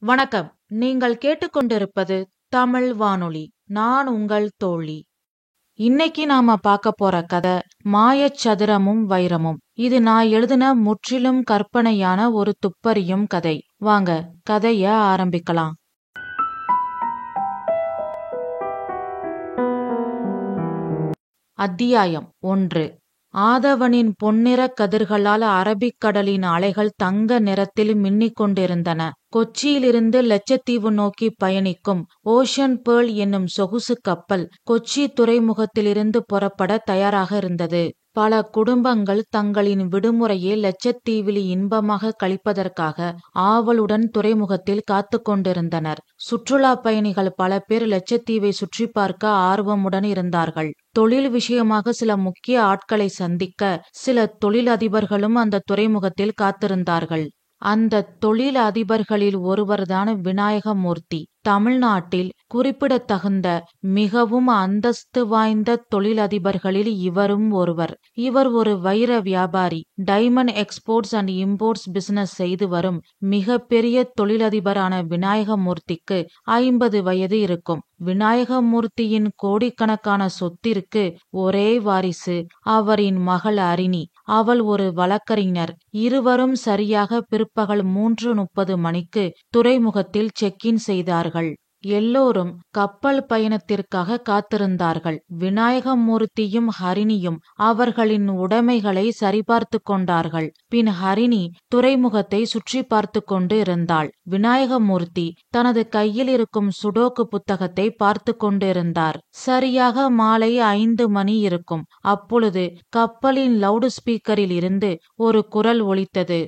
வணக்கம். நீங்கள் கேட்டுக்கொண்டிருப்பது தமிழ் வானொலி. நான் உங்கள் தோழி. இன்னைக்கு நாம பார்க்க போற கதை மாயச் சதுரமும் வைரமும். இது நான் எழுதின முற்றிலும் கற்பனையான ஒரு துப்பறியும் கதை. வாங்க கதைய ஆரம்பிக்கலாம். அத்தியாயம் 1. ஆதவனின் பொன்னிறக் கதிர்களால் அரபிக்கடலின் அலைகள் தங்க நிறத்தில் மின்னிக் கொண்டிருந்தன. கொச்சியிலிருந்து லட்சத்தீவு நோக்கி பயணிக்கும் ஓஷன் பேர்ல் என்னும் சொகுசு கப்பல் கொச்சி துறைமுகத்திலிருந்து புறப்பட தயாராக இருந்தது. பல குடும்பங்கள் தங்களின் விடுமுறையை லட்சத்தீவில் இன்பமாக கழிப்பதற்காக ஆவலுடன் துறைமுகத்தில் காத்து கொண்டிருந்தனர். சுற்றுலா பயணிகள் பல பேர் லட்சத்தீவை சுற்றி பார்க்க ஆர்வமுடன் இருந்தார்கள். தொழில் விஷயமாக சில முக்கிய ஆட்களை சந்திக்க சில தொழில் அதிபர்களும் அந்த துறைமுகத்தில் காத்திருந்தார்கள். அந்த தொழில் அதிபர்களில் ஒருவர்தான் விநாயகமூர்த்தி. தமிழ்நாட்டில் குறிப்பிடத்தகுந்த மிகவும் அந்தஸ்து வாய்ந்த தொழில் அதிபர்களில் இவரும் ஒருவர். இவர் ஒரு வைர வியாபாரி. Diamond exports and imports business செய்து வரும் மிக பெரிய தொழிலதிபரான விநாயகமூர்த்திக்கு 50 வயது இருக்கும். விநாயகமூர்த்தியின் கோடிக்கணக்கான சொத்திற்கு ஒரே வாரிசு அவரின் மகள் அரிணி. அவள் ஒரு வழக்கறிஞர். இருவரும் சரியாக பிற்பகல் 3:30 மணிக்கு துறைமுகத்தில் செக்இன் செய்தார்கள். எல்லோரும் கப்பல் பயணத்திற்காக காத்திருந்தார்கள். விநாயகமூர்த்தியும் ஹரிணியும் அவர்களின் உடைமைகளை சரிபார்த்து கொண்டார்கள். பின் ஹரிணி துறைமுகத்தை சுற்றி பார்த்து கொண்டு இருந்தாள். விநாயகமூர்த்தி தனது கையில் இருக்கும் சுடோக்கு புத்தகத்தை பார்த்து கொண்டிருந்தார். சரியாக மாலை 5 மணி இருக்கும். அப்பொழுது கப்பலின் லவுட் ஸ்பீக்கரில் இருந்து ஒரு குரல் ஒலித்தது.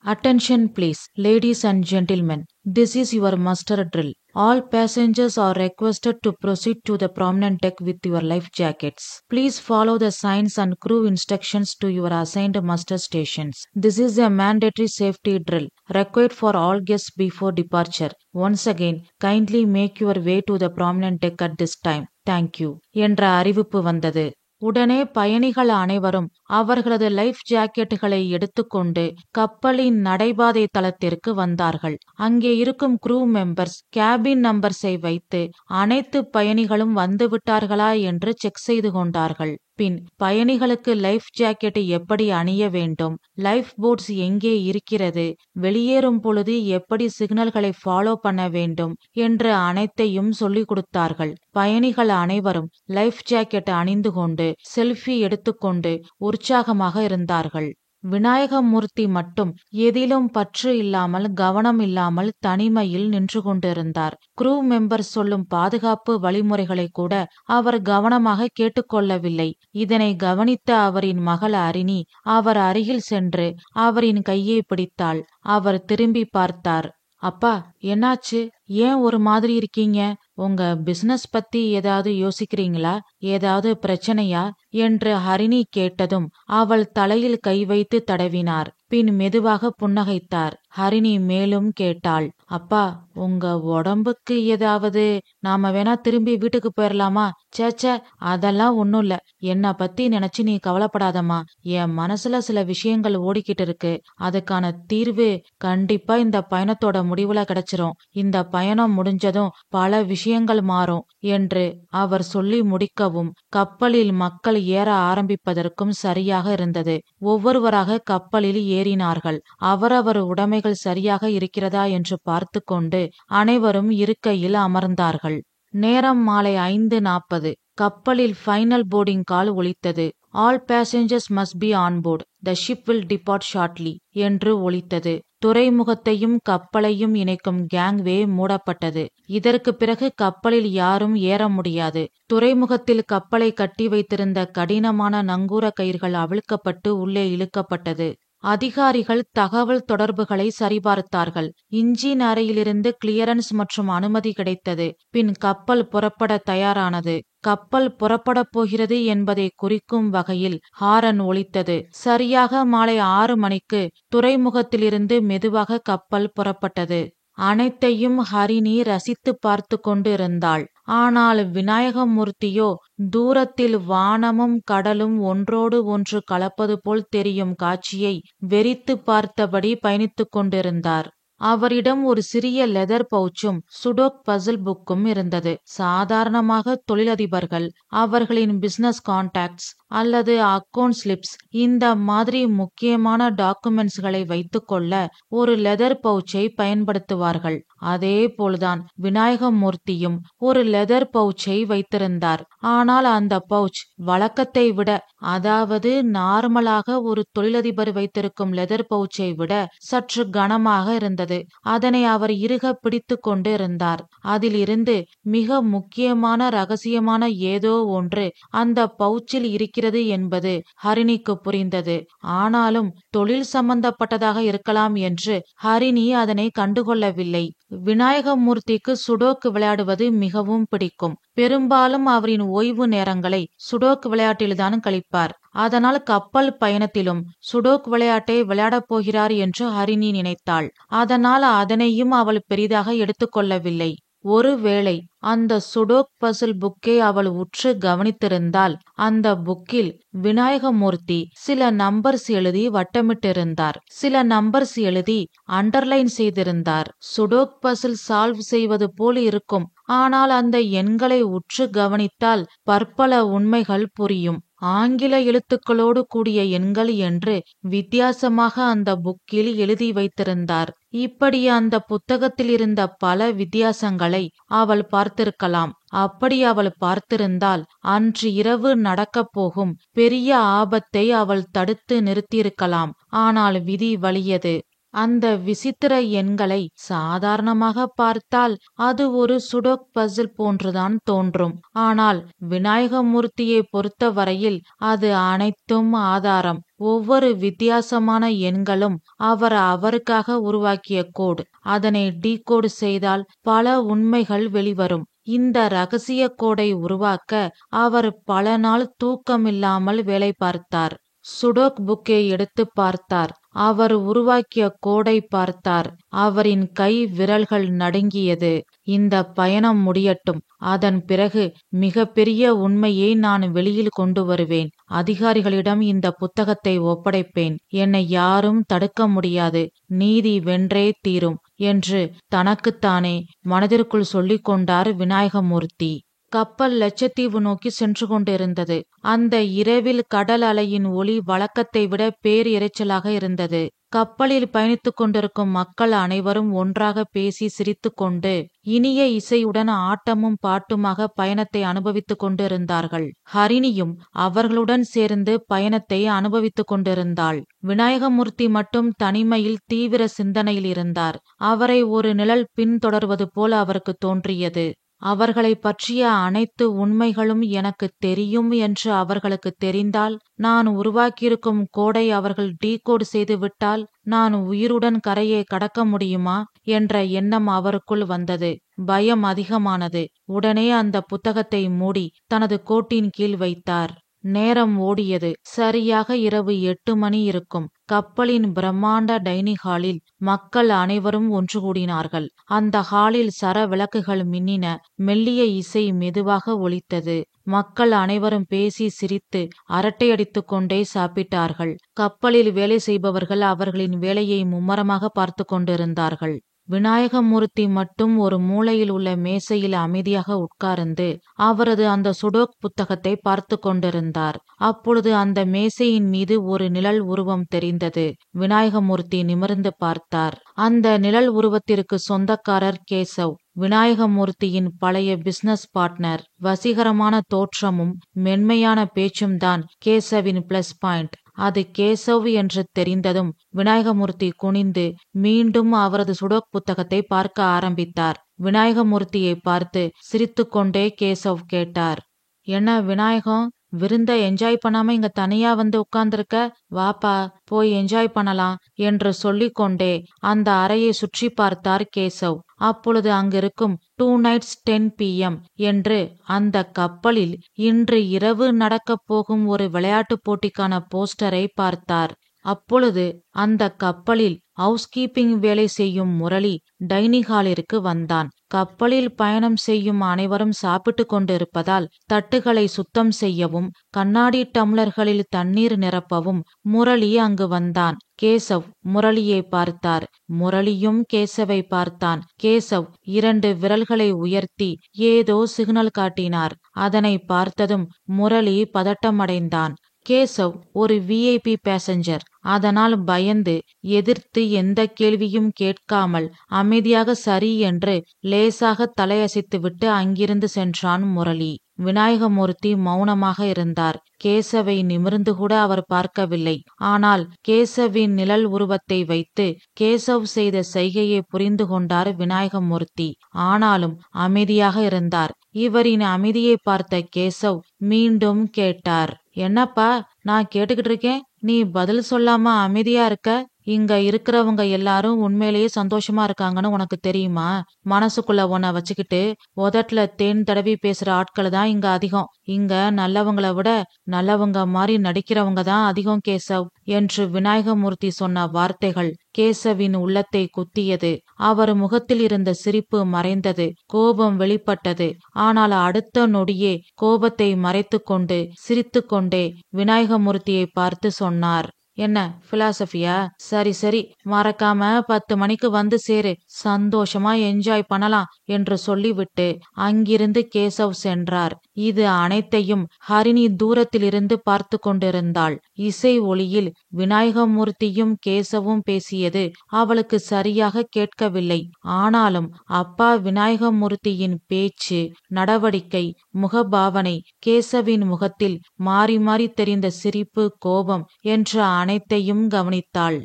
Attention please, ladies and gentlemen. This is your muster drill. All passengers are requested to proceed to the promenade deck with your life jackets. Please follow the signs and crew instructions to your assigned muster stations. This is a mandatory safety drill required for all guests before departure. Once again, kindly make your way to the promenade deck at this time. Thank you. என்ற அறிவிப்பு வந்தது. உடனே பயணிகள் அனைவரும் அவர்களது life ஜாக்கெட்டுகளை எடுத்துக்கொண்டு கப்பலின் நடைபாதை தளத்திற்கு வந்தார்கள். அங்கே இருக்கும் க்ரூ மெம்பர்ஸ் கேபின் நம்பர்ஸை வைத்து அனைத்து பயணிகளும் வந்துவிட்டார்களா என்று செக் செய்து கொண்டார்கள். பின் பயணிகளுக்கு லைஃப் ஜாக்கெட் எப்படி அணிய வேண்டும், லைஃப் போட்ஸ் எங்கே இருக்கிறது, வெளியேறும் பொழுது எப்படி சிக்னல்களை ஃபாலோ பண்ண வேண்டும் என்று அனைத்தையும் சொல்லிக் கொடுத்தார்கள். பயணிகள் அனைவரும் லைஃப் ஜாக்கெட் அணிந்து கொண்டு செல்ஃபி எடுத்துக்கொண்டு உற்சாகமாக இருந்தார்கள். விநாயகமூர்த்தி மட்டும் எதிலும் பற்று இல்லாமல் கவனம் இல்லாமல் தனிமையில் நின்று கொண்டிருந்தார். க்ரூ மெம்பர் சொல்லும் பாதுகாப்பு வழிமுறைகளை கூட அவர் கவனமாக கேட்டுக்கொள்ளவில்லை. இதனை கவனித்த அவரின் மகள் அரிணி அவர் அருகில் சென்று அவரின் கையை பிடித்தாள். அவர் திரும்பி பார்த்தார். அப்பா, என்னாச்சு? ஏன் ஒரு மாதிரி இருக்கீங்க? உங்க பிசினஸ் பத்தி ஏதாவது யோசிக்கிறீங்களா? ஏதாவது பிரச்சனையா என்று ஹரிணி கேட்டதும் அவள் தலையில் கை வைத்து தடவினார். பின் மெதுவாக புன்னகைத்தார். ஹரிணி மேலும் கேட்டாள். அப்பா, உங்க உடம்புக்கு ஏதாவது? நாம வேணா திரும்பி வீட்டுக்கு போயிடலாமா? சேச்ச, அதெல்லாம் ஒண்ணும் இல்ல. என்ன பத்தி நினைச்சு நீ கவலைப்படாதம்மா. என் மனசுல சில விஷயங்கள் ஓடிக்கிட்டு இருக்கு. அதுக்கான தீர்வு கண்டிப்பா இந்த பயணத்தோட முடிவுல கிடைச்சிரும். இந்த பயணம் முடிஞ்சதும் பல விஷயங்கள் மாறும் என்று அவர் சொல்லி முடிக்கவும் கப்பலில் மக்கள் ஏற ஆரம்பிப்பதற்கும் சரியாக இருந்தது. ஒவ்வொருவராக கப்பலில் ஏறினார்கள். அவரவர் உடைமைகள் சரியாக இருக்கிறதா என்று பார்த்து கொண்டு அனைவரும் இருக்கையில் அமர்ந்தார்கள். நேரம் மாலை 5:40. கப்பலில் ஃபைனல் போர்டிங் கால் ஒலித்தது. All passengers must be on board. The ship will depart shortly என்று ஒலித்தது. துறைமுகத்தையும் கப்பலையும் இணைக்கும் கேங்வே மூடப்பட்டது. இதற்கு பிறகு கப்பலில் யாரும் ஏற முடியாது. துறைமுகத்தில் கப்பலை கட்டி வைத்திருந்த கடினமான நங்கூர கயிர்கள் அவிழ்க்கப்பட்டு உள்ளே இழுக்கப்பட்டது. அதிகாரிகள் தகவல் தொடர்புகளை சரிபார்த்தார்கள். இன்ஜின் அறையிலிருந்து கிளியரன்ஸ் மற்றும் அனுமதி கிடைத்தது. பின் கப்பல் புறப்பட தயாரானது. கப்பல் புறப்படப் போகிறது என்பதை குறிக்கும் வகையில் ஹாரன் ஒலித்தது. சரியாக மாலை 6 மணிக்கு துறைமுகத்திலிருந்து மெதுவாக கப்பல் புறப்பட்டது. அனைத்தையும் ஹரிணி ரசித்து பார்த்து கொண்டு இருந்தாள். ஆனால் விநாயகமூர்த்தியோ தூரத்தில் வானமும் கடலும் ஒன்றோடு ஒன்று கலப்பது போல் தெரியும் காட்சியை வெறித்து பார்த்தபடி பயணித்துக் கொண்டிருந்தார். அவரிடம் ஒரு சிறிய லெதர் பவுச்சும் சுடோக் பசில் புக்கும் இருந்தது. சாதாரணமாக தொழிலதிபர்கள் அவர்களின் பிசினஸ் கான்டாக்ட்ஸ் அல்லது அக்கவுண்ட் ஸ்லிப்ஸ் இந்த மாதிரி முக்கியமான டாக்குமெண்ட்ஸ்களை வைத்துக்கொள்ள ஒரு லெதர் பவுச்சை பயன்படுத்துவார்கள். அதே போல்தான் விநாயகமூர்த்தியும் ஒரு லெதர் பவுச்சை வைத்திருந்தார். ஆனால் அந்த பவுச் வழக்கத்தை விட, அதாவது நார்மலாக ஒரு தொழிலதிபர் வைத்திருக்கும் லெதர் பவுச்சை விட சற்று கனமாக இருந்தது. அதனை அவர் இறுக பிடித்து கொண்டு இருந்தார். அதிலிருந்து மிக முக்கியமான ரகசியமான ஏதோ ஒன்று அந்த பவுச்சில் இருக்கிறது என்பது ஹரிணிக்கு புரிந்தது. ஆனாலும் தொழில் சம்பந்தப்பட்டதாக இருக்கலாம் என்று ஹரிணி அதனை கண்டுகொள்ளவில்லை. விநாயகமூர்த்திக்கு சுடோக்கு விளையாடுவது மிகவும் பிடிக்கும். பெரும்பாலும் அவரின் ஓய்வு நேரங்களை சுடோக்கு விளையாட்டில்தான் கழிப்பார். அதனால் கப்பல் பயணத்திலும் சுடோக் விளையாட்டை விளையாடப் போகிறார் என்று ஹரிணி நினைத்தாள். அதனால் அதனையும் அவள் பெரிதாக எடுத்துக்கொள்ளவில்லை. ஒருவேளை அந்த சுடோக் பசில் புக்கை அவள் உற்று கவனித்திருந்தால் அந்த புக்கில் விநாயகமூர்த்தி சில நம்பர்ஸ் எழுதி வட்டமிட்டிருந்தார். சில நம்பர்ஸ் எழுதி அண்டர்லைன் செய்திருந்தார். சுடோக் பசில் சால்வ் செய்வது போல் இருக்கும். ஆனால் அந்த எண்களை உற்று கவனித்தால் பற்பல உண்மைகள் புரியும். ஆங்கில எழுத்துக்களோடு கூடிய எண்கள் என்று வித்தியாசமாக அந்த புக்கில் எழுதி வைத்திருந்தார். இப்படி அந்த புத்தகத்தில் இருந்த பல வித்தியாசங்களை அவள் பார்த்திருக்கலாம். அப்படி அவள் பார்த்திருந்தால் அன்று இரவு நடக்கப் போகும் பெரிய ஆபத்தை அவள் தடுத்து நிறுத்தியிருக்கலாம். ஆனால் விதி வலியது. அந்த விசித்திர எண்களை சாதாரணமாக பார்த்தால் அது ஒரு சுடோக் பசில் போன்றுதான் தோன்றும். ஆனால் விநாயகமூர்த்தியை பொறுத்தவரையில் அது அனைத்தும் ஆதாரம். ஒவ்வொரு வித்தியாசமான எண்களும் அவருக்காக உருவாக்கிய கோடு. அதனை டீகோடு செய்தால் பல உண்மைகள் வெளிவரும். இந்த ரகசிய கோடை உருவாக்க அவர் பல நாள் தூக்கமில்லாமல் வேலை பார்த்தார். சுடோக் புக்கை எடுத்து பார்த்தார். அவர் உருவாக்கிய கோடை பார்த்தார். அவரின் கை விரல்கள் நடுங்கியது. இந்த பயணம் முடியட்டும். அதன் பிறகு மிக பெரிய உண்மையை நான் வெளியில் கொண்டு வருவேன். அதிகாரிகளிடம் இந்த புத்தகத்தை ஒப்படைப்பேன். என்னை யாரும் தடுக்க முடியாது. நீதி வென்றே தீரும் என்று தனக்குத்தானே மனதிற்குள் சொல்லிக் கொண்டார் விநாயகமூர்த்தி. கப்பல் லட்சத்தீவு நோக்கி சென்று கொண்டிருந்தது. அந்த இரவில் கடல் அலையின் ஒலி வழக்கத்தை விட பேர் இரைச்சலாக இருந்தது. கப்பலில் பயணித்துக் கொண்டிருக்கும் மக்கள் அனைவரும் ஒன்றாக பேசி சிரித்து கொண்டு இனிய இசையுடன் ஆட்டமும் பாட்டுமாக பயணத்தை அனுபவித்துக் கொண்டிருந்தார்கள். ஹரிணியும் அவர்களுடன் சேர்ந்து பயணத்தை அனுபவித்துக் கொண்டிருந்தாள். விநாயகமூர்த்தி மட்டும் தனிமையில் தீவிர சிந்தனையில் இருந்தார். அவரை ஒரு நிழல் பின்தொடர்வது போல அவருக்கு தோன்றியது. அவர்களை பற்றிய அனைத்து உண்மைகளும் எனக்கு தெரியும் என்று அவர்களுக்கு தெரிந்தால், நான் உருவாக்கியிருக்கும் கோடை அவர்கள் டீகோடு செய்து விட்டால் நான் உயிருடன் கரையை கடக்க முடியுமா என்ற எண்ணம் அவருக்குள் வந்தது. பயம் அதிகமானது. உடனே அந்த புத்தகத்தை மூடி தனது கோட்டின் கீழ் வைத்தார். நேரம் ஓடியது. சரியாக இரவு 8 மணி இருக்கும். கப்பலின் பிரம்மாண்ட டைனிங் ஹாலில் மக்கள் அனைவரும் ஒன்று கூடினார்கள். அந்த ஹாலில் சர விளக்குகள் மின்னின. மெல்லிய இசை மெதுவாக ஒலித்தது. மக்கள் அனைவரும் பேசி சிரித்து அரட்டையடித்துக் கொண்டே சாப்பிட்டார்கள். கப்பலில் வேலை செய்பவர்கள் அவர்களின் வேலையை மும்மரமாக பார்த்து கொண்டிருந்தார்கள். விநாயகமூர்த்தி மட்டும் ஒரு மூலையில் உள்ள மேசையில் அமைதியாக உட்கார்ந்து அவரது அந்த சுடோக் புத்தகத்தை பார்த்து கொண்டிருந்தார். அப்பொழுது அந்த மேசையின் மீது ஒரு நிழல் உருவம் தெரிந்தது. விநாயகமூர்த்தி நிமிர்ந்து பார்த்தார். அந்த நிழல் உருவத்திற்கு சொந்தக்காரர் கேசவ், விநாயகமூர்த்தியின் பழைய பிசினஸ் பார்ட்னர். வசீகரமான தோற்றமும் மென்மையான பேச்சும் தான் கேசவின் பிளஸ் பாயிண்ட். அது கேசவ் என்று தெரிந்ததும் விநாயகமூர்த்தி குனிந்து மீண்டும் அவரது சுடோக் புத்தகத்தை பார்க்க ஆரம்பித்தார். விநாயகமூர்த்தியை பார்த்து சிரித்துக்கொண்டே கேசவ் கேட்டார், என்ன விநாயகம், விருந்த என்ஜாய் பண்ணாம இங்க தனியா வந்து உட்கார்ந்திருக்க? வாப்பா, போய் என்ஜாய் பண்ணலாம் என்று சொல்லிக்கொண்டே அந்த அறையை சுற்றி பார்த்தார் கேசவ். அப்பொழுது அங்கிருக்கும் 2 nights 10 PM என்று அந்த கப்பலில் இன்று இரவு நடக்கப் போகும் ஒரு விளையாட்டுப் போட்டிக்கான போஸ்டரை பார்த்தார். அப்பொழுது அந்த கப்பலில் ஹவுஸ்கீப்பிங் வேலை செய்யும் முரளி டைனிங் ஹாலிற்கு வந்தான். கப்பலில் பயணம் செய்யும் அனைவரும் சாப்பிட்டு கொண்டிருப்பதால் தட்டுகளை சுத்தம் செய்யவும் கண்ணாடி டம்ளர்களில் தண்ணீர் நிரப்பவும் முரளி அங்கு வந்தான். கேசவ் முரளியை பார்த்தார். முரளியும் கேசவை பார்த்தான். கேசவ் 2 விரல்களை உயர்த்தி ஏதோ சிக்னல் காட்டினார். அதனை பார்த்ததும் முரளி பதட்டமடைந்தான். கேசவ் ஒரு விஐபி பேசஞ்சர். அதனால் பயந்து எதிர்த்து எந்த கேள்வியும் கேட்காமல் அமைதியாக சரி என்று லேசாக தலையசைத்துவிட்டு அங்கிருந்து சென்றான் முரளி. விநாயகமூர்த்தி மௌனமாக இருந்தார். கேசவை நிமிர்ந்து கூட அவர் பார்க்கவில்லை. ஆனால் கேசவின் நிழல் உருவத்தை வைத்து கேசவ் செய்த செய்கையை புரிந்து கொண்டார் விநாயகமூர்த்தி. ஆனாலும் அமைதியாக இருந்தார். இவரின் அமைதியை பார்த்த கேசவ் மீண்டும் கேட்டார், என்னப்பா நான் கேட்டுக்கிட்டு இருக்கேன், நீ பதில் சொல்லாம அமைதியா இருக்க? இங்க இருக்கிறவங்க எல்லாரும் உண்மையிலேயே சந்தோஷமா இருக்காங்கன்னு உனக்கு தெரியுமா? மனசுக்குள்ள உன்னை வச்சுக்கிட்டு உதட்டுல தேன் தடவி பேசுற ஆட்கள் தான் இங்க அதிகம். இங்க நல்லவங்களை விட நல்லவங்க மாதிரி நடிக்கிறவங்க தான் அதிகம் கேசவ் என்று விநாயகமூர்த்தி சொன்ன வார்த்தைகள் கேசவின் உள்ளத்தை குத்தியது. அவர் முகத்தில் இருந்த சிரிப்பு மறைந்தது. கோபம் வெளிப்பட்டது. ஆனால் அடுத்த நொடியே கோபத்தை மறைத்து கொண்டு சிரித்து கொண்டே விநாயகமூர்த்தியை பார்த்து சொன்னார், என்ன பிலாசபியா? சரி சரி, மறக்காம 10 மணிக்கு வந்து சேரு, சந்தோஷமா என்ஜாய் பண்ணலாம் என்று சொல்லிவிட்டு அங்கிருந்து கேசவ் சென்றார். இது அனைத்தையும் ஹரிணி தூரத்திலிருந்து பார்த்து கொண்டிருந்தாள். இசை ஒளியில் விநாயகமூர்த்தியும் கேசவும் பேசியது அவளுக்கு சரியாக கேட்கவில்லை. ஆனாலும் அப்பா விநாயகமூர்த்தியின் பேச்சு, நடவடிக்கை, முகபாவனை, கேசவின் முகத்தில் மாறி மாறி தெரிந்த சிரிப்பு, கோபம் என்ற அனைத்தையும் கவனித்தாள்.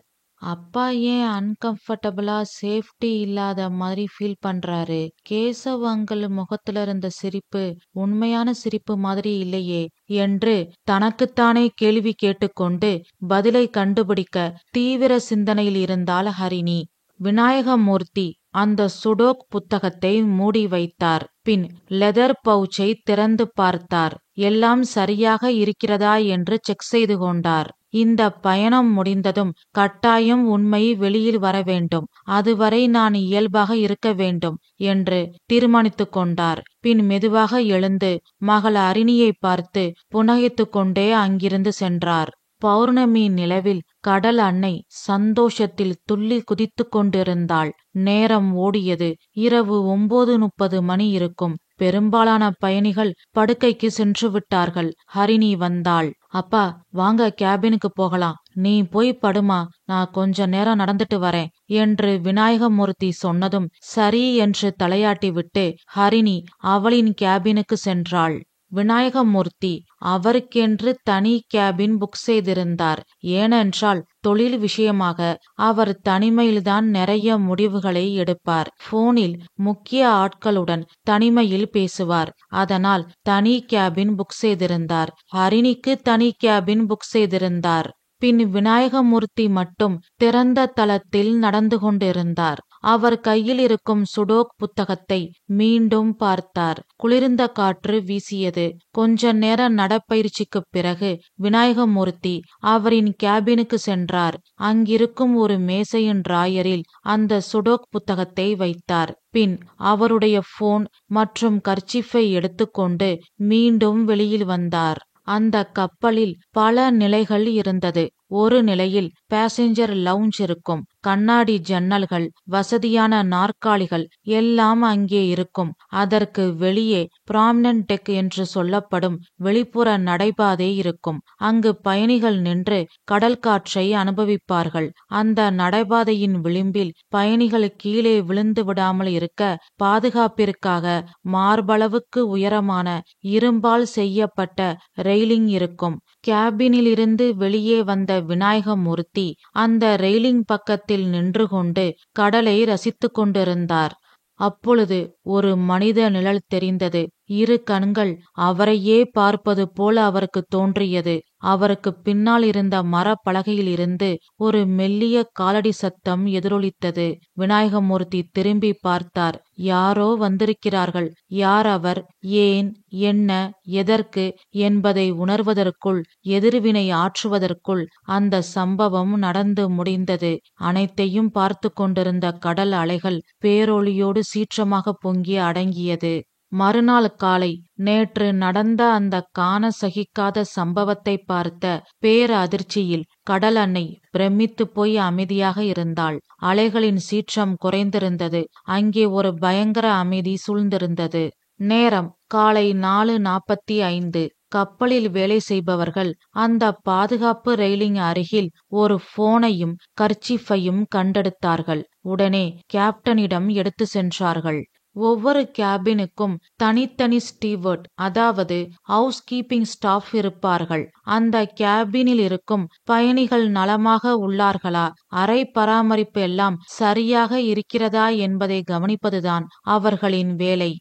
அப்பா ஏன் அன்கம்ஃபர்டபுளா சேஃப்டி இல்லாத மாதிரி ஃபீல் பண்றாரு? கேசவ் அங்கிள் முகத்துல இருந்த சிரிப்பு உண்மையான சிரிப்பு மாதிரி இல்லையே என்று தனக்குத்தானே கேள்வி கேட்டுக்கொண்டு பதிலை கண்டுபிடிக்க தீவிர சிந்தனையில் இருந்தாள் ஹரிணி. விநாயகமூர்த்தி அந்த சுடோக் புத்தகத்தை மூடி வைத்தார். பின் லெதர் பவுச்சை திறந்து பார்த்தார். எல்லாம் சரியாக இருக்கிறதா என்று செக் செய்து கொண்டார். இந்த பயணம் முடிந்ததும் கட்டாயம் உண்மை வெளியில் வர வேண்டும். அதுவரை நான் இயல்பாக இருக்க வேண்டும் என்று தீர்மானித்து கொண்டார். பின் மெதுவாக எழுந்து மகள் அரிணியை பார்த்து புன்னகைத்து கொண்டே அங்கிருந்து சென்றார். பௌர்ணமி நிலவில் கடல் அன்னை சந்தோஷத்தில் துள்ளி குதித்து கொண்டிருந்தாள். நேரம் ஓடியது. இரவு 9:30 மணி இருக்கும். பெரும்பாலான பயணிகள் படுக்கைக்கு சென்று விட்டார்கள். ஹரிணி வந்தாள். அப்பா வாங்க கேபினுக்கு போகலாம், நீ போய் படுமா, நான் கொஞ்ச நேரம் நடந்துட்டு வரேன் என்று விநாயகமூர்த்தி சொன்னதும் சரி என்று தலையாட்டி விட்டு ஹரிணி அவளின் கேபினுக்கு சென்றாள். விநாயகமூர்த்தி அவருக்கென்று தனி கேபின் புக் செய்திருந்தார். ஏனென்றால் தொழில் விஷயமாக அவர் தனிமையில்தான் நிறைய முடிவுகளை எடுப்பார். போனில் முக்கிய ஆட்களுடன் தனிமையில் பேசுவார். அதனால் தனி கேபின் புக் செய்திருந்தார். ஹரிணிக்கு தனி கேபின் புக் செய்திருந்தார். பின் விநாயகமூர்த்தி மட்டும் திறந்த தளத்தில் நடந்து கொண்டிருந்தார். அவர் கையில் இருக்கும் சுடோக் புத்தகத்தை மீண்டும் பார்த்தார். குளிர்ந்த காற்று வீசியது. கொஞ்ச நேர நடப்பயிற்சிக்கு பிறகு விநாயகமூர்த்தி அவரின் கேபினுக்கு சென்றார். அங்கிருக்கும் ஒரு மேசையின் டிராயரில் அந்த சுடோக் புத்தகத்தை வைத்தார். பின் அவருடைய போன் மற்றும் கர்ச்சிஃபை எடுத்துக்கொண்டு மீண்டும் வெளியில் வந்தார். அந்த கப்பலில் பல நிலைகள் இருந்தது. ஒரு நிலையில் பேசஞ்சர் லவுஞ்ச் இருக்கும். கண்ணாடி ஜன்னல்கள், வசதியான நாற்காலிகள் எல்லாம் அங்கே இருக்கும். அதற்கு வெளியே பிராமினன்ட் டெக் என்று சொல்லப்படும் வெளிப்புற நடைபாதை இருக்கும். அங்கு பயணிகள் நின்று கடல் காற்றை அனுபவிப்பார்கள். அந்த நடைபாதையின் விளிம்பில் பயணிகள் கீழே விழுந்து விடாமல் இருக்க பாதுகாப்பிற்காக மார்பளவுக்கு உயரமான இரும்பால் செய்யப்பட்ட ரெயிலிங் இருக்கும். கேபினில் இருந்து வெளியே வந்த விநாயகமூர்த்தி அந்த ரெயிலிங் பக்கத்தில் நின்று கொண்டு கடலை ரசித்து கொண்டிருந்தார். அப்பொழுது ஒரு மனித நிழல் தெரிந்தது. இரு கண்கள் அவரையே பார்ப்பது போல அவருக்கு தோன்றியது. அவருக்கு பின்னால் இருந்த மரப்பலகையில் இருந்து ஒரு மெல்லிய காலடி சத்தம் எதிரொலித்தது. விநாயகமூர்த்தி திரும்பி பார்த்தார். யாரோ வந்திருக்கிறார்கள். யார் அவர், ஏன், என்ன, எதற்கு என்பதை உணர்வதற்குள், எதிர்வினை ஆற்றுவதற்குள் அந்த சம்பவம் நடந்து முடிந்தது. அனைத்தையும் பார்த்து கொண்டிருந்த கடல் அலைகள் பேரொளியோடு சீற்றமாக பொங்கி அடங்கியது. மறுநாள் காலை நேற்று நடந்த அந்த காண சகிக்காத சம்பவத்தை பார்த்த பேர அதிர்ச்சியில் கடல் அன்னை பிரமித்து போய் அமைதியாக இருந்தாள். அலைகளின் சீற்றம் குறைந்திருந்தது. அங்கே ஒரு பயங்கர அமைதி சூழ்ந்திருந்தது. நேரம் காலை 4:45. கப்பலில் வேலை செய்பவர்கள் அந்த பாதுகாப்பு ரெயிலிங் அருகில் ஒரு போனையும் கர்ச்சீஃபையும் கண்டெடுத்தார்கள். உடனே கேப்டனிடம் எடுத்து சென்றார்கள். ஒவ்வொரு கேபினுக்கும் தனித்தனி ஸ்டீவர்ட், அதாவது ஹவுஸ் கீப்பிங் ஸ்டாஃப் இருப்பார்கள். அந்த கேபினில் இருக்கும் பயணிகள் நலமாக உள்ளார்களா, அறை பராமரிப்பு எல்லாம் சரியாக இருக்கிறதா என்பதை கவனிப்பதுதான் அவர்களின் வேலை.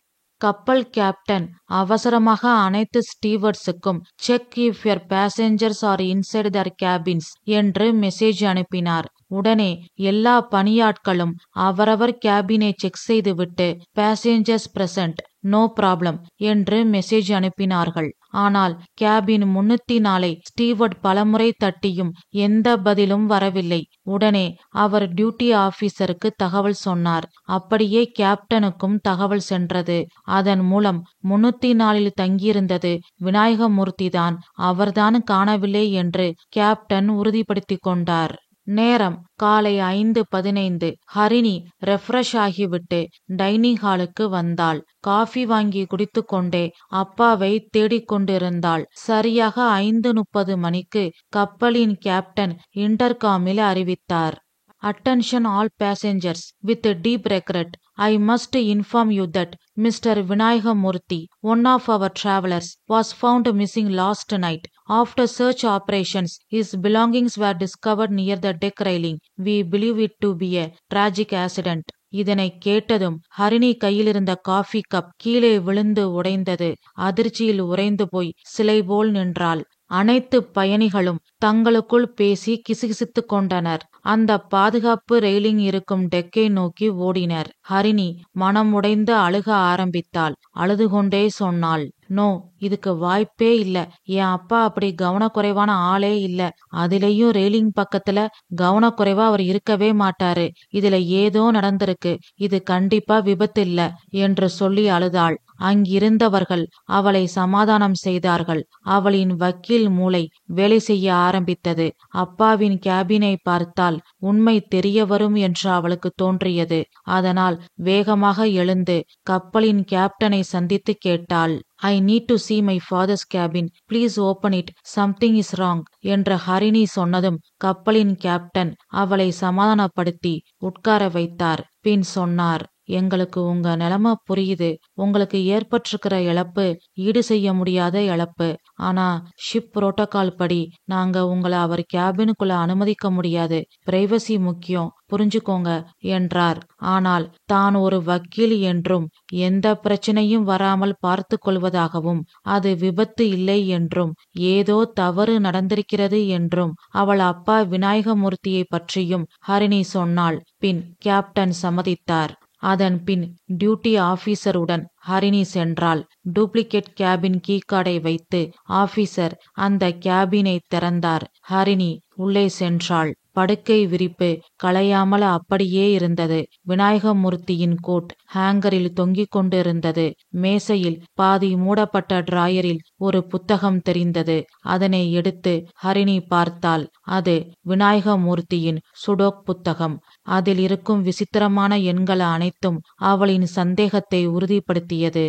கப்பல் கேப்டன் அவசரமாக அனைத்து ஸ்டீவர்ட்ஸுக்கும் check if your passengers are inside their cabins என்று மெசேஜ் அனுப்பினார். உடனே எல்லா பணியாட்களும் அவரவர் கேபினை செக் செய்துவிட்டு பேசஞ்சர்ஸ் பிரசன்ட், நோ ப்ராப்ளம் என்று மெசேஜ் அனுப்பினார்கள். ஆனால் கேபின் 304 ஸ்டீவர்ட் பலமுறை தட்டியும் எந்த பதிலும் வரவில்லை. உடனே அவர் டியூட்டி ஆபீசருக்கு தகவல் சொன்னார். அப்படியே கேப்டனுக்கும் தகவல் சென்றது. அதன் மூலம் 304 தங்கியிருந்தது விநாயகமூர்த்திதான். அவர்தான் காணவில்லை என்று கேப்டன் உறுதிப்படுத்தி கொண்டார். நேரம் காலை 5:15. ஹரிணி ரெஃப்ரெஷ் ஆகிவிட்டு டைனிங் ஹாலுக்கு வந்தாள். காஃபி வாங்கி குடித்து கொண்டே அப்பாவை தேடிக்கொண்டிருந்தாள். சரியாக 5:30 மணிக்கு கப்பலின் கேப்டன் இன்டர்காமில் அறிவித்தார். Attention all passengers. With deep regret, I must inform you that Mr. Vinayagamurthy, one of our travelers, was found missing last night. After search operations, his belongings were discovered near the deck railing. We believe it to be a tragic accident. இதனை கேட்டதும் ஹரிணி கையிலிருந்த coffee cup கீழே விழுந்து உடைந்தது. அதிர்ச்சியில் உறைந்து போய் சிலை போல் நின்றாள். அனைத்து பயணிகளும் தங்களுக்குள் பேசி கிசுகிசுத்து கொண்டனர். அந்த பாதுகாப்பு ரெயிலிங் இருக்கும் டெக்கை நோக்கி ஓடினர். ஹரிணி மனம் உடைந்து அழுக ஆரம்பித்தாள். அழுது கொண்டே சொன்னாள், நோ, இதுக்கு வாய்ப்பே இல்ல. என் அப்பா அப்படி கவனக்குறைவான ஆளே இல்ல. அதிலேயும் ரெயிலிங் பக்கத்துல கவனக்குறைவா அவர் இருக்கவே மாட்டாரு. இதுல ஏதோ நடந்திருக்கு. இது கண்டிப்பா விபத்து இல்ல என்று சொல்லி அழுதாள். அங்கிருந்தவர்கள் அவளை சமாதானம் செய்தார்கள். அவளின் வக்கீல் மூளை வேலை செய்ய ஆரம்பித்தது. அப்பாவின் கேபினை பார்த்தால் உண்மை தெரிய வரும் என்று அவளுக்கு தோன்றியது. அதனால் வேகமாக எழுந்து கப்பலின் கேப்டனை சந்தித்து கேட்டாள். I need to see my father's cabin. Please open it. Something is wrong. என்ற ஹரிணி சொன்னதும் கப்பலின் கேப்டன் அவளை சமாதானப்படுத்தி உட்கார வைத்தார். பின் சொன்னார், எங்களுக்கு உங்க நிலைமை புரியுது. உங்களுக்கு ஏற்பட்டிருக்கிற இழப்பு ஈடு செய்ய முடியாத இழப்பு. ஆனா ஷிப் புரோட்டோகால் படி நாங்க உங்களை அவர் கேபினுக்குள்ள அனுமதிக்க முடியாது. பிரைவசி முக்கியம், புரிஞ்சுக்கோங்க என்றார். ஆனால் தான் ஒரு வக்கீல் என்றும் எந்த பிரச்சனையும் வராமல் பார்த்து கொள்வதாகவும் அது விபத்து இல்லை என்றும் ஏதோ தவறு நடந்திருக்கிறது என்றும் அவள் அப்பா விநாயகமூர்த்தியை பற்றியும் ஹரிணி சொன்னாள். பின் கேப்டன் சம்மதித்தார். அதன் பின் டியூட்டி ஆபீசருடன் ஹரிணி சென்றாள். டூப்ளிகேட் கேபின் கீகார்டை வைத்து ஆபீசர் அந்த கேபினை திறந்தார். ஹரிணி உள்ளே சென்றாள். படுக்கை விரிப்பு களையாமல் அப்படியே இருந்தது. விநாயகமூர்த்தியின் கோட் ஹேங்கரில் தொங்கிக் கொண்டிருந்தது. மேசையில் பாதி மூடப்பட்ட டிராயரில் ஒரு புத்தகம் தெரிந்தது. அதனை எடுத்து ஹரிணி பார்த்தாள். அது விநாயகமூர்த்தியின் சுடோக் புத்தகம். அதில் இருக்கும் விசித்திரமான எண்கள் அனைத்தும் அவளின் சந்தேகத்தை உறுதிப்படுத்தியது.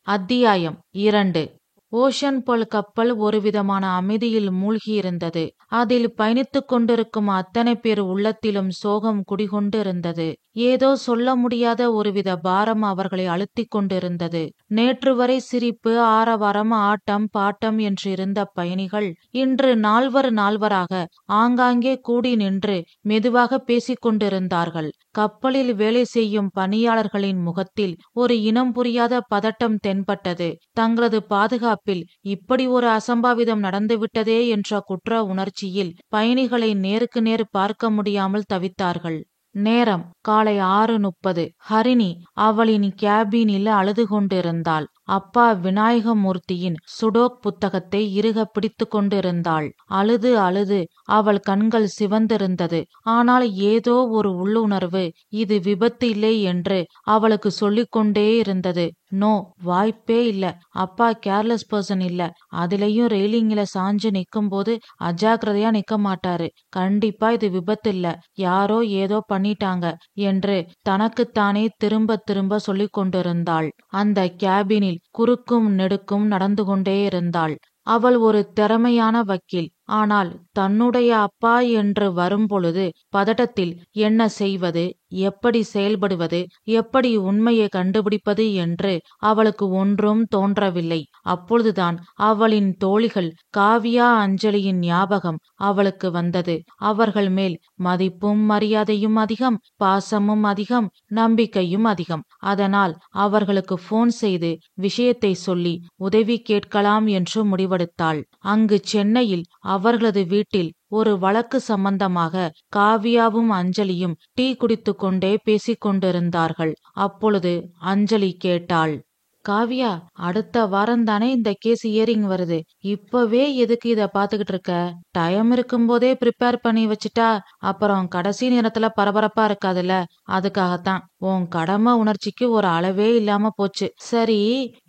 அத்தியாயம் 2. ஓஷன் போல் கப்பல் ஒருவிதமான அமைதியில் மூழ்கியிருந்தது. அதில் பயணித்துக் கொண்டிருக்கும் அத்தனை பேர் உள்ளத்திலும் சோகம் குடிகொண்டு இருந்தது. ஏதோ சொல்ல முடியாத ஒருவித பாரம் அவர்களை அழுத்திக் கொண்டிருந்தது. நேற்று வரை சிரிப்பு, ஆரவாரம், ஆட்டம் பாட்டம் என்று இருந்த பயணிகள் இன்று நால்வராக ஆங்காங்கே கூடி நின்று மெதுவாக பேசிக் கொண்டிருந்தார்கள். கப்பலில் வேலை செய்யும் பணியாளர்களின் முகத்தில் ஒரு இனம் புரியாத பதட்டம் தென்பட்டது. தங்களது பாதுகாப்பில் இப்படி ஒரு அசம்பாவிதம் நடந்துவிட்டதே என்ற குற்ற உணர்ச்சியில் பயணிகளை நேருக்கு நேர் பார்க்க முடியாமல் தவித்தார்கள். நேரம் காலை 6:30. ஹரிணி அவளின் கேபினில் அழுது கொண்டிருந்தாள். அப்பா விநாயகமூர்த்தியின் சுடோக் புத்தகத்தை இறுக பிடித்து கொண்டிருந்தாள். அழுது அழுது அவள் கண்கள் சிவந்திருந்தது. ஆனால் ஏதோ ஒரு உள்ளுணர்வு இது விபத்து இல்லை என்று அவளுக்கு சொல்லிக்கொண்டே இருந்தது. நோ, வாய்ப்பே இல்ல. அப்பா கேர்லெஸ் பர்சன் இல்ல. அதுலயும் ரெயிலிங்கில சாஞ்சு நிக்கும் போது அஜாக்கிரதையா நிக்க மாட்டாரு. கண்டிப்பா இது விபத்து இல்ல, யாரோ ஏதோ பண்ணிட்டாங்க என்று தனக்குத்தானே திரும்ப திரும்ப சொல்லிக் கொண்டிருந்தாள். அந்த கேபினில் குறுக்கும் நெடுக்கும் நடந்து கொண்டே இருந்தாள். அவள் ஒரு திறமையான வக்கீல். ஆனால் தன்னுடைய அப்பா என்று வரும்பொழுது பதட்டத்தில் என்ன செய்வது, எப்படி செயல்படுவது, எப்படி உண்மையை கண்டுபிடிப்பது என்று அவளுக்கு ஒன்றும் தோன்றவில்லை. அப்பொழுதுதான் அவளின் தோழிகள் காவியா, அஞ்சலியின் ஞாபகம் அவளுக்கு வந்தது. அவர்கள் மேல் மதிப்பும் மரியாதையும் அதிகம், பாசமும் அதிகம், நம்பிக்கையும் அதிகம். அதனால் அவர்களுக்கு போன் செய்து விஷயத்தை சொல்லி உதவி கேட்கலாம் என்று முடிவெடுத்தாள். அங்கு சென்னையில் அவர்களது வீட்டில் ஒரு வழக்கு சம்பந்தமாக காவியாவும் அஞ்சலியும் டீ குடித்து கொண்டே பேசிக் கொண்டிருந்தார்கள். அப்பொழுது அஞ்சலி கேட்டாள், காவியா, அடுத்த வாரம் தானே இந்த கேஸ் ஹியரிங் வருது. இப்பவே எதுக்கு இத பாத்துக்கிட்டு இருக்க? டைம் இருக்கும்போதே ப்ரிப்பேர் பண்ணி வச்சுட்டா அப்புறம் கடைசி நேரத்துல பரபரப்பா இருக்காதுல்ல. அதுக்காகத்தான். உன் கடமை உணர்ச்சிக்கு ஒரு அளவே இல்லாம போச்சு. சரி,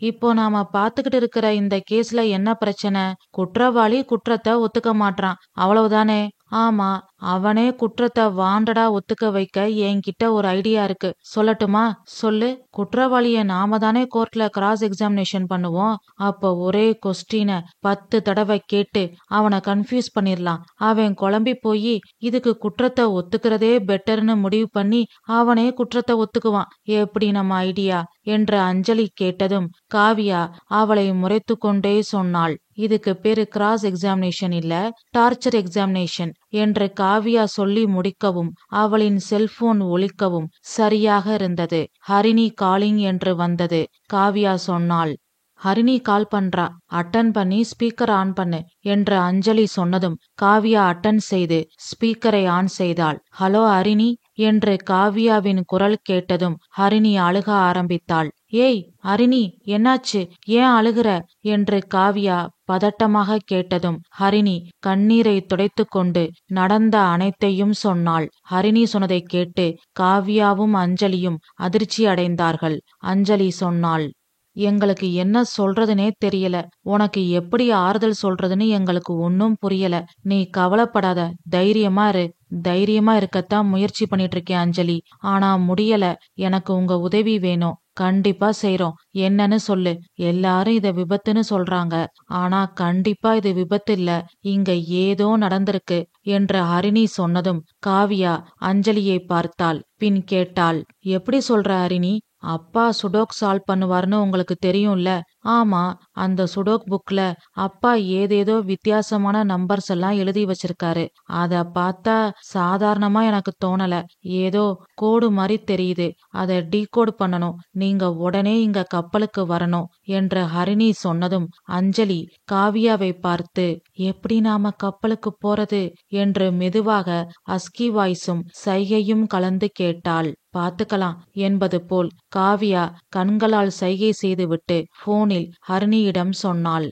இப்போ நாம பாத்துக்கிட்டு இருக்கிற இந்த கேஸ்ல என்ன பிரச்சனை? குற்றவாளி குற்றத்தை ஒத்துக்க மாட்டான், அவ்வளவுதானே? ஆமா, அவனே குற்றத்தை வாண்டடா ஒத்துக்க வைக்க என்கிட்ட ஒரு ஐடியா இருக்கு. சொல்லட்டுமா? சொல்லு. குற்றவாளிய நாம தானே கோர்ட்ல கிராஸ் எக்ஸாமினேஷன் பண்ணுவோம். அப்ப ஒரே கொஸ்டினை 10 தடவை கேட்டு அவனை கன்ஃபியூஸ் பண்ணிரலாம். அவன் குழம்பி போய் இதுக்கு குற்றத்தை ஒத்துக்கிறதே பெட்டர்னு முடிவு பண்ணி அவனே குற்றத்தை ஒத்துக்குவான். எப்படி நம்ம ஐடியா என்று அஞ்சலி கேட்டதும் காவியா அவளை முறைத்து கொண்டே சொன்னாள், இதுக்கு பேரு கிராஸ் எக்ஸாமினேஷன் இல்ல, டார்ச்சர் எக்ஸாமினேஷன் என்று காவியா சொல்லி முடிக்கவும் அவளின் செல்போன் ஒலிக்கவும் சரியாக இருந்தது. ஹரிணி காலிங் என்று வந்தது. காவியா சொன்னாள், ஹரிணி கால் பண்றா, அட்டன் பண்ணி ஸ்பீக்கர் ஆன் பண்ணு என்று அஞ்சலி சொன்னதும் காவியா அட்டன் செய்து ஸ்பீக்கரை ஆன் செய்தாள். ஹலோ ஹரிணி என்று காவியாவின் குரல் கேட்டதும் ஹரிணி அழுக ஆரம்பித்தாள். ஏய் ஹரிணி, என்னாச்சு? ஏன் அழுகிற என்று காவியா பதட்டமாக கேட்டதும் ஹரிணி கண்ணீரை துடைத்து கொண்டு நடந்த அனைத்தையும் சொன்னாள். ஹரிணி சொன்னதை கேட்டு காவியாவும் அஞ்சலியும் அதிர்ச்சி அடைந்தார்கள். அஞ்சலி சொன்னாள், எங்களுக்கு என்ன சொல்றதுனே தெரியல. உனக்கு எப்படி ஆறுதல் சொல்றதுன்னு எங்களுக்கு ஒன்னும் புரியல. நீ கவலைப்படாத, தைரியமா இரு. தைரியமா இருக்கத்தான் முயற்சி பண்ணிட்டு இருக்கேன் அஞ்சலி. ஆனா முடியல. எனக்கு உங்க உதவி வேணும். கண்டிப்பா செய்றோம். என்னன்னு சொல்லு. எல்லாரும் இத விபத்துன்னு சொல்றாங்க. ஆனா கண்டிப்பா இது விபத்து இல்ல, இங்க ஏதோ நடந்திருக்கு என்று ஹரிணி சொன்னதும் காவியா அஞ்சலியை பார்த்தாள். பின் கேட்டாள், எப்படி சொல்ற ஹரிணி? அப்பா சுடோக் சால்வ் பண்ணுவார்னு உங்களுக்கு தெரியும்ல? ஆமா, அந்த சுடோக் புக்ல அப்பா ஏதேதோ வித்தியாசமான நம்பர்ஸ் எல்லாம் எழுதி வச்சிருக்காரு. அத பார்த்தா சாதாரணமா எனக்கு தோணல. ஏதோ கோடு மாதிரி தெரியுது. அத டீகோட் பண்ணணும். நீங்க உடனே இங்க கப்பலுக்கு வரணும் என்று ஹரிணி சொன்னதும் அஞ்சலி காவியாவை பார்த்து, எப்படி நாம கப்பலுக்கு போறது என்று மெதுவாக அஸ்கி வாய்ஸும் சைகையும் கலந்து கேட்டாள். பாத்துக்கலாம் என்பது போல் காவியா கண்களால் சைகை செய்துவிட்டு போனில் ஹரிணியிடம் சொன்னாள்.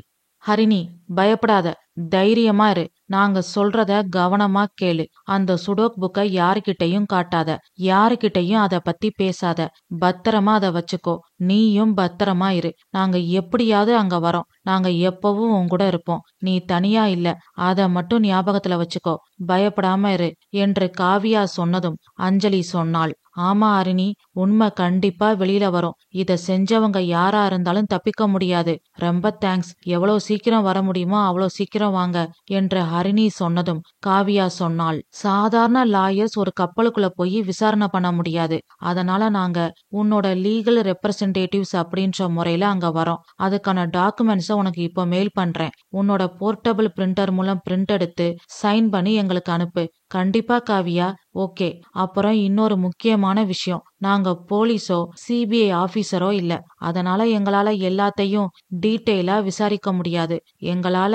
ஹரிணி, பயப்படாத, தைரியமா இரு. நாங்க சொல்றத கவனமா கேளு. அந்த சுடோக் புக்கை யாருகிட்டையும் காட்டாத, யாருகிட்டையும் அத பத்தி பேசாத. பத்திரமா அத வச்சுக்கோ. நீயும் பத்திரமா இரு. நாங்க எப்படியாவது அங்க வரோம். நாங்க எப்பவும் உன்கூட இருப்போம். நீ தனியா இல்ல, அத மட்டும் ஞாபகத்துல வச்சுக்கோ. பயப்படாம இரு என்று காவியா சொன்னதும் அஞ்சலி சொன்னாள், ஆமா ஹரிணி, உண்மை கண்டிப்பா வெளியில வரும். இத செஞ்சவங்க யாரா இருந்தாலும் தப்பிக்க முடியாது. ரொம்ப தேங்க்ஸ். எவ்வளவு சீக்கிரம் வர முடியுமோ அவ்வளவு சீக்கிரம் வாங்க என்று ஹரிணி சொன்னதும் காவியா சொன்னாள், சாதாரண லாயர்ஸ் ஒரு கப்பலுக்குள்ள போய் விசாரணை பண்ண முடியாது. அதனால நாங்க உன்னோட லீகல் ரெப்ரசன்டேட்டிவ்ஸ் அப்படின்ற முறையில அங்க வரோம். அதுக்கான டாக்குமெண்ட்ஸ உனக்கு இப்போ மெயில் பண்றேன். உன்னோட போர்ட்டபிள் பிரிண்டர் மூலம் பிரிண்ட் எடுத்து சைன் பண்ணி எங்களுக்கு அனுப்பு. கண்டிப்பா காவியா. ஓகே. அப்புறம் இன்னொரு முக்கியமான விஷயம், நாங்க போலீஸோ சிபிஐ ஆபீசரோ இல்ல. அதனால எங்களால எல்லாத்தையும் டீட்டெயிலா விசாரிக்க முடியாது. எங்களால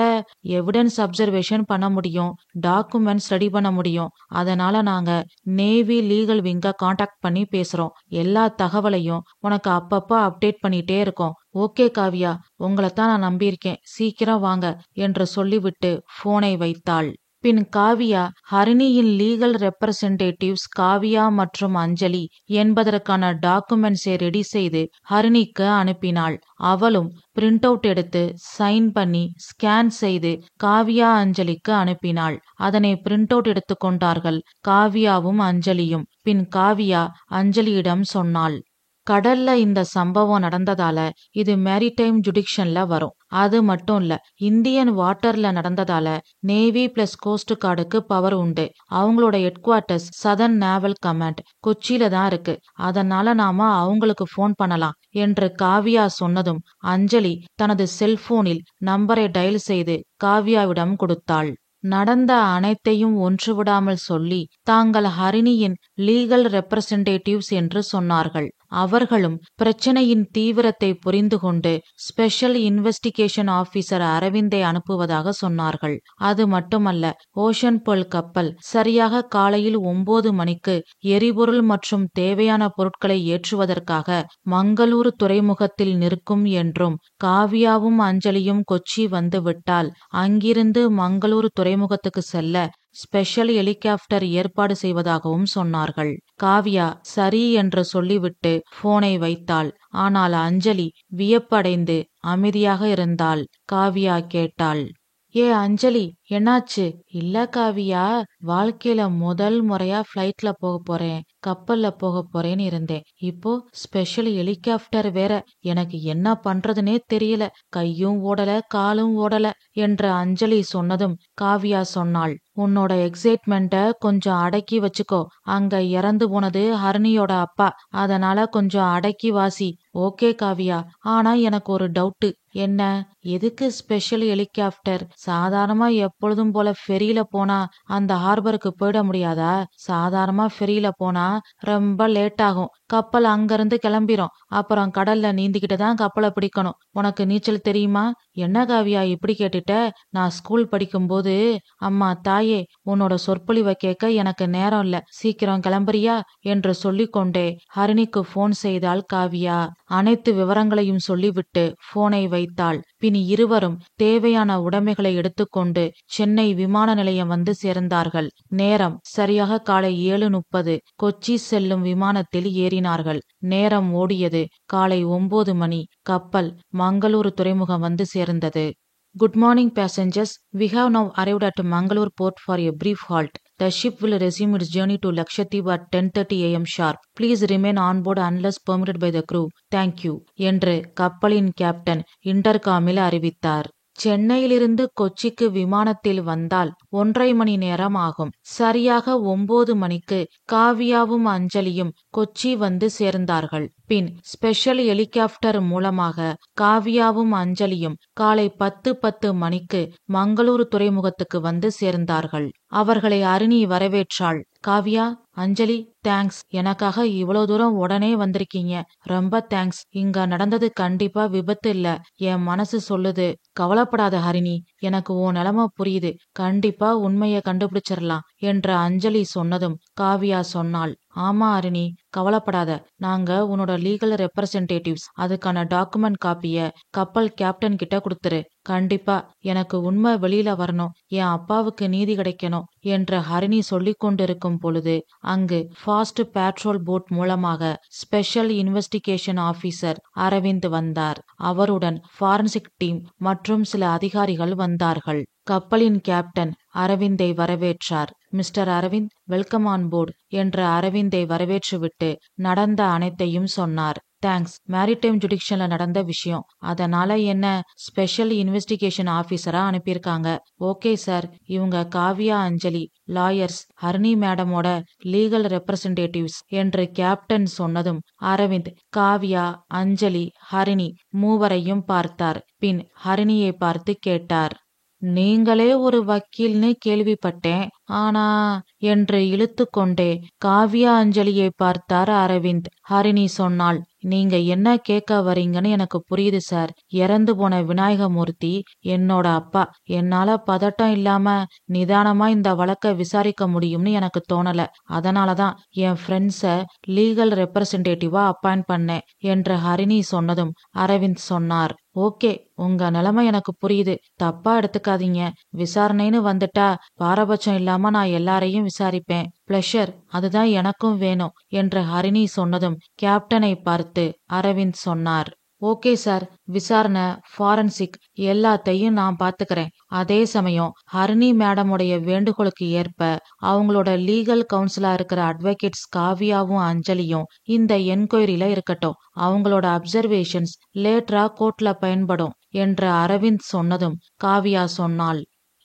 எவிடன்ஸ் அப்சர்வேஷன் பண்ண முடியும், டாக்குமெண்ட்ஸ் ரெடி பண்ண முடியும். அதனால நாங்க நேவி லீகல் விங்க காண்டாக்ட் பண்ணி பேசுறோம். எல்லா தகவலையும் உனக்கு அப்பப்ப அப்டேட் பண்ணிட்டே இருக்கோம். ஓகே காவியா, உங்களைத்தான் நான் நம்பியிருக்கேன். சீக்கிரம் வாங்க என்று சொல்லிவிட்டு போனை வைத்தாள். பின் காவியா ஹரிணியின் லீகல் ரெப்ரசன்டேட்டிவ்ஸ் காவியா மற்றும் அஞ்சலி என்பதற்கான டாக்குமெண்ட்ஸை ரெடி செய்து ஹரிணிக்கு அனுப்பினாள். அவளும் பிரிண்ட் அவுட் எடுத்து சைன் பண்ணி ஸ்கேன் செய்து காவியா அஞ்சலிக்கு அனுப்பினாள். அதனை பிரிண்ட் அவுட் எடுத்துக்கொண்டார்கள் காவியாவும் அஞ்சலியும். பின் காவியா அஞ்சலியிடம் சொன்னாள், கடல்ல இந்த சம்பவம் நடந்ததால இது மேரிடைம் ஜுடிக்ஷன்ல வரும். அது மட்டும் இல்ல, இந்தியன் வாட்டர்ல நடந்ததால நேவி பிளஸ் கோஸ்ட் கார்டுக்கு பவர் உண்டு. அவங்களோட headquarters southern naval command கொச்சியில தான் இருக்கு. அதனால நாம அவங்களுக்கு போன் பண்ணலாம் என்று காவியா சொன்னதும் அஞ்சலி தனது செல்போனில் நம்பரை டயல் செய்து காவியாவிடம் கொடுத்தாள். நடந்த அனைத்தையும் ஒன்றுவிடாமல் சொல்லி தாங்கள் ஹரிணியின் லீகல் ரெப்ரசன்டேட்டிவ்ஸ் என்று சொன்னார்கள். அவர்களும் பிரச்சனையின் தீவிரத்தை புரிந்து கொண்டு ஸ்பெஷல் இன்வெஸ்டிகேஷன் ஆபீசர் அரவிந்தை அனுப்புவதாக சொன்னார்கள். அது மட்டுமல்ல, ஓஷன் பேர்ல் கப்பல் சரியாக காலையில் 9 மணிக்கு எரிபொருள் மற்றும் தேவையான பொருட்களை ஏற்றுவதற்காக மங்களூரு துறைமுகத்தில் நிற்கும் என்றும், காவியாவும் அஞ்சலியும் கொச்சி வந்து விட்டால் அங்கிருந்து மங்களூரு துறைமுகத்துக்கு செல்ல ஸ்பெஷல் ஹெலிகாப்டர் ஏற்பாடு செய்வதாகவும் சொன்னார்கள். காவியா சரி என்று சொல்லிவிட்டு போனை வைத்தாள். ஆனால் அஞ்சலி வியப்படைந்து அமைதியாக இருந்தாள். காவியா கேட்டாள், ஏ அஞ்சலி, என்னாச்சு? இல்ல காவியா, வாழ்க்கையில முதல் முறையா பிளைட்ல போக போறேன், கப்பல்ல போக போறேன்னு இருந்தேன். இப்போ ஸ்பெஷல் ஹெலிகாப்டர் வேற. எனக்கு என்ன பண்றதுனே தெரியல. கையும் ஓடல காலும் ஓடல என்று அஞ்சலி சொன்னதும் காவியா சொன்னாள், உன்னோட எக்ஸைட்மெண்ட கொஞ்சம் அடக்கி வச்சுக்கோ. அங்க இறந்து போனது ஹரிணியோட அப்பா. அதனால கொஞ்சம் அடக்கி வாசி. ஓகே காவியா. ஆனா எனக்கு ஒரு டவுட்டு. என்ன? எதுக்கு ஸ்பெஷல் ஹெலிகாப்டர்? சாதாரணமா எப்பொழுதும் போல ஃபெரியில போனா அந்த ஹார்பருக்கு போயிட முடியாதா? சாதாரணமா ஃபெரியில போனா ரொம்ப லேட் ஆகும். கப்பல் அங்கிருந்து கிளம்பிரும். அப்புறம் கடல்ல நீந்திக்கிட்டு தான் கப்பலை பிடிக்கணும். உனக்கு நீச்சல் தெரியுமா? என்ன காவியா இப்படி கேட்டுட்ட? நான் ஸ்கூல் படிக்கும்போது, அம்மா தாயே, உன்னோட சொற்பொழிவை கேட்க எனக்கு நேரம் இல்ல, சீக்கிரம் கிளம்புறியா என்று சொல்லிக்கொண்டே ஹரிணிக்கு போன் செய்தாள் காவியா. அனைத்து விவரங்களையும் சொல்லிவிட்டு போனை வைத்தாள். பின் இருவரும் தேவையான உடைமைகளை எடுத்துக்கொண்டு சென்னை விமான நிலையம் வந்து சேர்ந்தார்கள். நேரம் சரியாக காலை 7:30. கொச்சி செல்லும் விமானத்தில் ஏறினார்கள். நேரம் ஓடியது. காலை 9 மணி. கப்பல் மங்களூரு துறைமுகம் வந்து சேர்ந்தது. Good morning passengers. We have now arrived at Mangalore port for a brief halt. The ship will resume its journey to Lakshadweep at 10:30 a.m. sharp. Please remain on board unless permitted by the crew. Thank you. என்று கப்பலின் captain இன்டர்காமில் அறிவித்தார். சென்னையிலிருந்து கொச்சிக்கு விமானத்தில் வந்தால் 1.5 மணி நேரம் ஆகும். சரியாக 9 மணிக்கு காவியாவும் அஞ்சலியும் கொச்சி வந்து சேர்ந்தார்கள். பின் ஸ்பெஷல் ஹெலிகாப்டர் மூலமாக காவியாவும் அஞ்சலியும் காலை 10:10 மணிக்கு மங்களூரு துறைமுகத்துக்கு வந்து சேர்ந்தார்கள். அவர்களை ஹரிணி வரவேற்றாள். காவியா, அஞ்சலி, தேங்க்ஸ். எனக்காக இவ்வளவு தூரம் உடனே வந்திருக்கீங்க. ரொம்ப தேங்க்ஸ். இங்க நடந்தது கண்டிப்பா விபத்து இல்ல. என் மனசு சொல்லுது. கவலைப்படாத ஹரிணி, எனக்கு உன் நிலைமை புரியுது. கண்டிப்பா உண்மைய கண்டுபிடிச்சிடலாம் என்று அஞ்சலி சொன்னதும் காவியா சொன்னாள், ஆமா ஹரிணி, கவலைப்படாத. நாங்க உன்னோட லீகல் ரெப்ரசன்டேட்டிவ்ஸ். அதுக்கான டாக்குமெண்ட் காப்பிய கப்பல் கேப்டன் கிட்ட கொடுத்துரு. கண்டிப்பா எனக்கு உண்மை வெளியில வரணும், என் அப்பாவுக்கு நீதி கிடைக்கணும் என்று ஹரிணி சொல்லிக் கொண்டிருக்கும் பொழுது அங்கு ஃபாஸ்ட் பேட்ரோல் போட் மூலமாக ஸ்பெஷல் இன்வெஸ்டிகேஷன் ஆபீசர் அரவிந்த் வந்தார். அவருடன் ஃபாரன்சிக் டீம் மற்றும் சில அதிகாரிகள் வந்தார்கள். கப்பலின் கேப்டன் அரவிந்தை வரவேற்றார். Mister Aravind, welcome on board என்று அரவிந்தை வரவேற்றுவிட்டு நடந்த அனைத்தையும் சொன்னார். தேங்க்ஸ். மேரிடைம் ஜுடிஷியல்ல நடந்த விஷயம், அதனால என்ன ஸ்பெஷல் இன்வெஸ்டிகேஷன் ஆபீசரா அனுப்பியிருக்காங்க. Okay sir. இவங்க காவ்யா, அஞ்சலி லாயர்ஸ், ஹரிணி மேடமோட லீகல் ரெப்ரசன்டேட்டிவ்ஸ் என்று கேப்டன் சொன்னதும் அரவிந்த் காவ்யா, அஞ்சலி, ஹரிணி மூவரையும் பார்த்தார். பின் ஹரிணியை பார்த்து கேட்டார், நீங்களே ஒரு வக்கீல்னு கேள்விப்பட்டேன், ஆனா என்று இழுத்து கொண்டே காவ்யா, அஞ்சலியை பார்த்தார் அரவிந்த். ஹரிணி சொன்னாள், நீங்க என்ன கேட்க வரீங்கன்னு எனக்கு புரியுது சார். இறந்து போன விநாயகமூர்த்தி என்னோட அப்பா. என்னால பதட்டம் இல்லாம நிதானமா இந்த வழக்க விசாரிக்க முடியும்னு எனக்கு தோணல. அதனாலதான் என் ஃப்ரெண்ட்ஸ லீகல் ரெப்ரசன்டேட்டிவா அப்பாயிண்ட் பண்ணேன் என்று ஹரிணி சொன்னதும் அரவிந்த் சொன்னார், ஓகே, உங்க நிலைமை எனக்கு புரியுது. தப்பா எடுத்துக்காதீங்க. விசாரணைன்னு வந்துட்டா பாரபட்சம் இல்லாம நான் எல்லாரையும் விசாரிப்பேன். பிளஷர், அதுதான் எனக்கும் வேணும் என்று ஹரிணி சொன்னதும் கேப்டனை பார்த்து அரவிந்த் சொன்னார், ஓகே சார். விசாரணை, ஃபாரன்சிக் எல்லாத்தையும் நான் பாத்துக்கிறேன். அதே சமயம் ஹரிணி மேடமுடைய வேண்டுகோளுக்கு ஏற்ப அவங்களோட லீகல் கவுன்சிலா இருக்கிற அட்வொகேட்ஸ் காவியாவும் அஞ்சலியும் இந்த என்கொயரியில இருக்கட்டும். அவங்களோட அப்சர்வேஷன்ஸ் லேட்டரா கோர்ட்ல பயன்படும் என்று அரவிந்த் சொன்னதும் காவியா சொன்னாள்,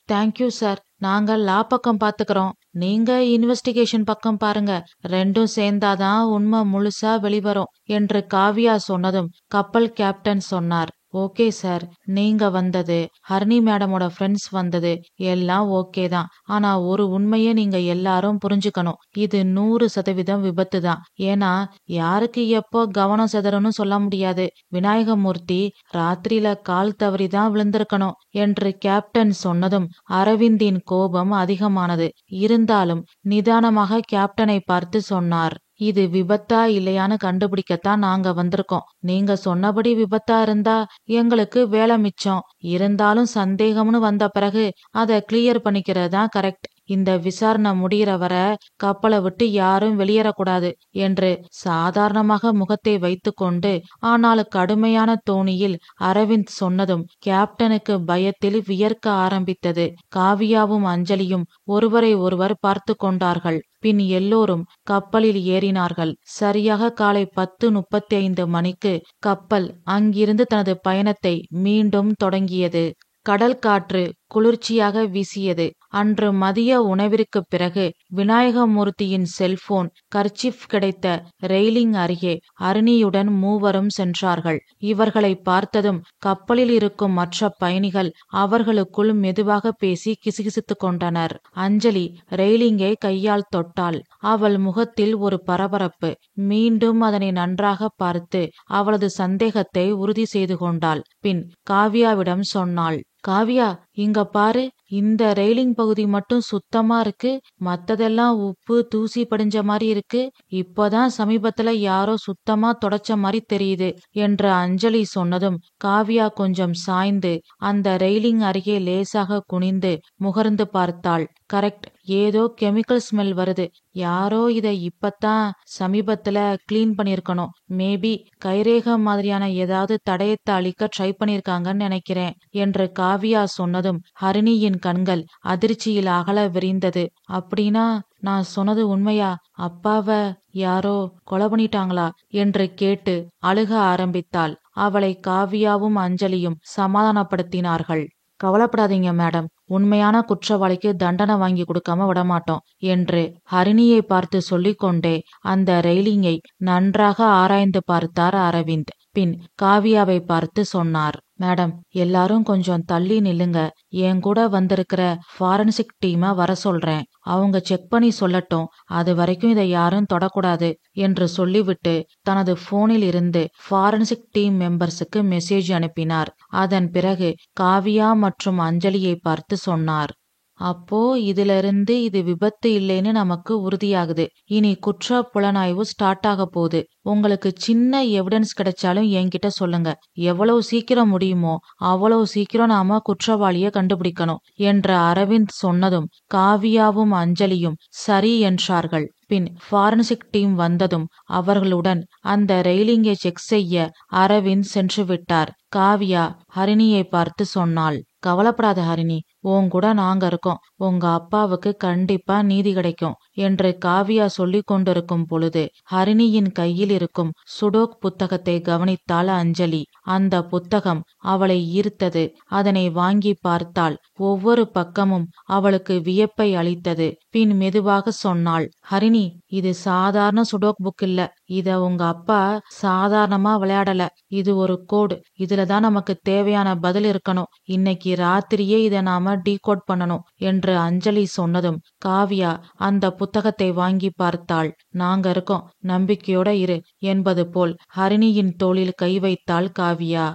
தேங்க்யூ சார். நாங்க லா பக்கம் பாத்துக்கிறோம், நீங்க இன்வெஸ்டிகேஷன் பக்கம் பாருங்க. ரெண்டும் சேர்ந்தாதான் உண்மை முழுசா வெளிவரும் என்று காவ்யா சொன்னதும் கப்பல் கேப்டன் சொன்னார், ஓகே சார். நீங்க வந்தது, ஹரிணி மேடமோட ஃப்ரெண்ட்ஸ் வந்தது எல்லாம் ஓகே தான். ஆனா ஒரு உண்மையை நீங்க எல்லாரும் புரிஞ்சுக்கணும். இது 100% விபத்து தான். ஏன்னா யாருக்கு எப்போ கவனம் சிதறன்னு சொல்ல முடியாது. விநாயகமூர்த்தி ராத்திரியில கால் தவறிதான் விழுந்திருக்கணும் என்று கேப்டன் சொன்னதும் அரவிந்தின் கோபம் அதிகமானது. இருந்தாலும் நிதானமாக கேப்டனை பார்த்து சொன்னார், இது விபத்தா இல்லையான்னு கண்டுபிடிக்கத்தான் நாங்க வந்திருக்கோம். நீங்க சொன்னபடி விபத்தா இருந்தா எங்களுக்கு வேலை மிச்சம். இருந்தாலும் சந்தேகம்னு வந்த பிறகு அதை கிளியர் பண்ணிக்கிறதுதான் கரெக்ட். இந்த விசாரணை முடிகிற வரை கப்பலை விட்டு யாரும் வெளியேறக்கூடாது என்று சாதாரணமாக முகத்தை வைத்துக்கொண்டு ஆனால் கடுமையான தோணியில் அரவிந்த் சொன்னதும் கேப்டனுக்கு பயத்தில் வியர்க்க ஆரம்பித்தது. காவியாவும் அஞ்சலியும் ஒருவரை ஒருவர் பார்த்து கொண்டார்கள். பின் எல்லோரும் கப்பலில் ஏறினார்கள். சரியாக காலை 10:35 மணிக்கு கப்பல் அங்கிருந்து தனது பயணத்தை மீண்டும் தொடங்கியது. கடல் காற்று குளிர்ச்சியாக வீசியது. அன்று மதிய உணவிற்கு பிறகு விநாயகமூர்த்தியின் செல்போன் கர்ச்சிப் கிடைத்த ரெயிலிங் அருகே அருணியுடன் மூவரும் சென்றார்கள். இவர்களை பார்த்ததும் கப்பலில் இருக்கும் மற்ற பயணிகள் அவர்களுக்குள் மெதுவாக பேசி கிசுகிசுத்து கொண்டனர். அஞ்சலி ரெயிலிங்கை கையால் தொட்டாள். அவள் முகத்தில் ஒரு பரபரப்பு. மீண்டும் அதனை நன்றாக பார்த்து அவளது சந்தேகத்தை உறுதி செய்து கொண்டாள். பின் காவ்யாவிடம் சொன்னாள், காவ்யா, இங்க பாரு, இந்த ரெயிலிங் பகுதி மட்டும் சுத்தமா இருக்கு, மத்ததெல்லாம் உப்பு தூசி படிஞ்ச மாதிரி இருக்கு. இப்போதான் சமீபத்துல யாரோ சுத்தமா தொடச்ச மாதிரி தெரியுது என்று அஞ்சலி சொன்னதும் காவ்யா கொஞ்சம் சாய்ந்து அந்த ரெயிலிங் அருகே லேசாக குனிந்து முகர்ந்து பார்த்தாள். கரெக்ட், ஏதோ கெமிக்கல் ஸ்மெல் வருது. யாரோ இதை இப்பத்தான் சமீபத்துல கிளீன் பண்ணிருக்கணும். மேபி கைரேகம் மாதிரியான ஏதாவது தடயத்தை அழிக்க ட்ரை பண்ணிருக்காங்கன்னு நினைக்கிறேன் என்று காவ்யா சொன்னதும் ஹரிணியின் கண்கள் அதிர்ச்சியில் அகல விரிந்தது. அப்படின்னா நான் சொன்னது உண்மையா? அப்பாவ யாரோ கொலை பண்ணிட்டாங்களா என்று கேட்டு அழுக ஆரம்பித்தாள். அவளை காவ்யாவும் அஞ்சலியும் சமாதானப்படுத்தினார்கள். கவலைப்படாதீங்க மேடம், உண்மையான குற்றவாளிக்கு தண்டனை வாங்கி கொடுக்காம விடமாட்டோம் என்று ஹரிணியை பார்த்து சொல்லிக்கொண்டே அந்த ரெயிலிங்கை நன்றாக ஆராய்ந்து பார்த்தார் அரவிந்த். பின் காவ்யாவை பார்த்து சொன்னார், மேடம், எல்லாரும் கொஞ்சம் தள்ளி நில்லுங்க. என் கூட வந்திருக்கிற ஃபாரன்சிக் டீமை வர சொல்றேன். அவங்க செக் பண்ணி சொல்லட்டும். அது வரைக்கும் இதை யாரும் தொடக்கூடாது என்று சொல்லிவிட்டு தனது போனில் இருந்து ஃபாரன்சிக் டீம் மெம்பர்ஸுக்கு மெசேஜ் அனுப்பினார். அதன் பிறகு காவ்யா மற்றும் அஞ்சலியை பார்த்து சொன்னார், அப்போ இதிலிருந்து இது விபத்து இல்லைன்னு நமக்கு உறுதியாகுது. இனி குற்ற புலனாய்வு ஸ்டார்ட் ஆக போகுது. உங்களுக்கு சின்ன எவிடன்ஸ் கிடைச்சாலும் என்கிட்ட சொல்லுங்க. எவ்வளவு சீக்கிரம் முடியுமோ அவ்வளவு சீக்கிரம் நாம குற்றவாளிய கண்டுபிடிக்கணும் என்று அரவிந்த் சொன்னதும் காவ்யாவும் அஞ்சலியும் சரி என்றார்கள். பின் ஃபாரன்சிக் டீம் வந்ததும் அவர்களுடன் அந்த ரெயிலிங்கை செக் செய்ய அரவிந்த் சென்று விட்டார். காவ்யா ஹரிணியை பார்த்து சொன்னாள், கவலைப்படாத ஹரிணி, உன் கூட நாங்க இருக்கோம், உங்க அப்பாவுக்கு கண்டிப்பா நீதி கிடைக்கும் என்று காவியா சொல்லிக் கொண்டிருக்கும் பொழுது ஹரிணியின் கையில் இருக்கும் சுடோக் புத்தகத்தை கவனித்தாள் அஞ்சலி. அந்த புத்தகம் அவளை ஈர்த்தது. அதனை வாங்கி பார்த்தாள். ஒவ்வொரு பக்கமும் அவளுக்கு வியப்பை அளித்தது. பின் மெதுவாக சொன்னாள், ஹரிணி, இது சாதாரண சுடோக் புக் இல்ல. இத உங்க அப்பா சாதாரணமா விளையாடல. இது ஒரு கோடு. இதுலதான் நமக்கு தேவையான பதில் இருக்கணும். இன்னைக்கு ராத்திரியே இத நாம டீகோட் பண்ணணும் என்று அஞ்சலி சொன்னதும் காவியா அந்த புத்தகத்தை வாங்கி பார்த்தாள். நாங்க இருக்கோம், நம்பிக்கையோட இரு என்பது போல் ஹரிணியின் தோளில் கை வைத்தாள் காவியா.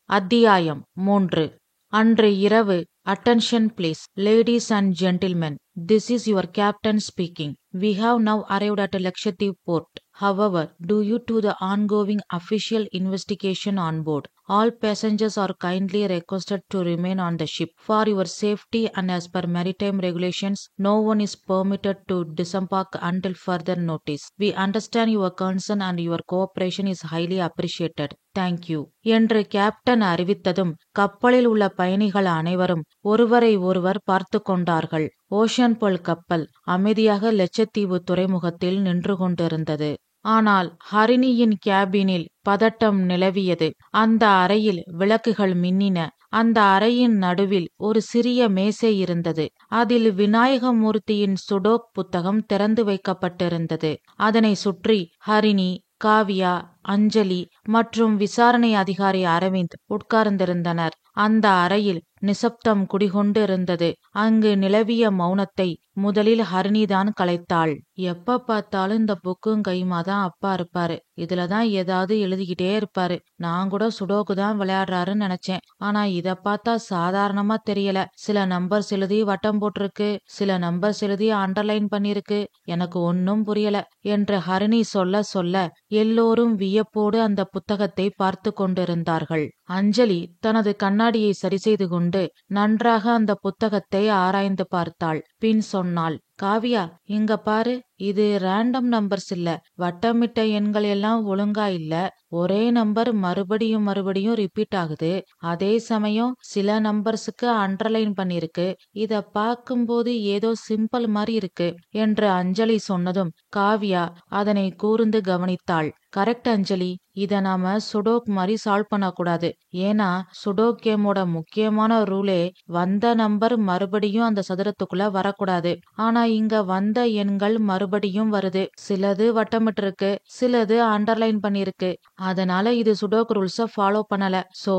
அத்தியாயம் 3. அன்று இரவு. Attention please, ladies and gentlemen. This is your captain speaking. We have now arrived at Lakshadweep port. However, due to the ongoing official investigation on board, all passengers are kindly requested to remain on the ship. For your safety and as per maritime regulations, no one is permitted to disembark until further notice. We understand your concern and your cooperation is highly appreciated. Thank you. என்று captain அறிவித்ததும் கப்பலில் உள்ள பயணிகள் அனைவரும் ஒருவரை ஒருவர் பார்த்து கொண்டார்கள். Ocean போல் கப்பல் அமைதியாக லட்சத்தீவு துறைமுகத்தில் நின்று கொண்டிருந்தது. ஆனால் ஹரிணியின் கேபினில் பதட்டம் நிலவியது. அந்த அறையில் விளக்குகள் மின்னின. அந்த அறையின் நடுவில் ஒரு சிறிய மேசை இருந்தது. அதில் விநாயகமூர்த்தியின் சுடோக் புத்தகம் திறந்து வைக்கப்பட்டிருந்தது. அதனை சுற்றி ஹரிணி, காவியா, அஞ்சலி மற்றும் விசாரணை அதிகாரி அரவிந்த் உட்கார்ந்திருந்தனர். அந்த அறையில் நிசப்தம் குடிகொண்டிருந்தது. அங்கு நிலவிய மௌனத்தை முதலில் ஹரிணிதான் கலைத்தாள். எப்ப பார்த்தாலும் இந்த புக்கும் கைமாதான் அப்பா இருப்பாரு. இதுலதான் ஏதாவது எழுதிக்கிட்டே இருப்பாரு. நான் கூட சுடோக்கு தான் விளையாடுறாருன்னு நினைச்சேன். ஆனா இத பார்த்தா சாதாரணமா தெரியல. சில நம்பர்ஸ் எழுதி வட்டம் போட்டிருக்கு, சில நம்பர்ஸ் எழுதி அண்டர்லைன் பண்ணிருக்கு. எனக்கு ஒன்னும் புரியல என்று ஹரிணி சொல்ல சொல்ல எல்லோரும் வியப்போடு அந்த புத்தகத்தை பார்த்து கொண்டிருந்தார்கள். அஞ்சலி தனது கண்ணாடியை சரி செய்து கொண்டு நன்றாக அந்த புத்தகத்தை ஆராய்ந்து பார்த்தாள். பின் சொன்னாள், காவியா, இங்க பாரு, இது ரேண்டம் நம்பர்ஸ் இல்ல. வட்டமிட்ட எண்கள் எல்லாம் ஒழுங்கா இல்ல. ஒரே நம்பர் மறுபடியும் மறுபடியும் ரிப்பீட் ஆகுது. அதே சமயம் சில நம்பர்ஸுக்கு அண்டர்லைன் பண்ணிருக்கு. இத பார்க்கும்போது ஏதோ சிம்பிள் மாதிரி இருக்கு என்று அஞ்சலி சொன்னதும் காவியா அதனை கூர்ந்து கவனித்தாள். கரெக்ட் அஞ்சலி, இத நாம சுடோக் மாதிரி சால்வ் பண்ணக்கூடாது. ஏன்னா சுடோக் கேமோட முக்கியமான ரூலே வந்த நம்பர் மறுபடியும் அந்த சதுரத்துக்குள்ள வரக்கூடாது. ஆனா இங்க வந்த எண்கள் மறுபடியும் வருது. சிலது வட்டமிட்டிருக்கு, சிலது அண்டர்லைன் பண்ணிருக்கு. அதனால இது சுடோக் ரூல்ஸ ஃபாலோ பண்ணல. சோ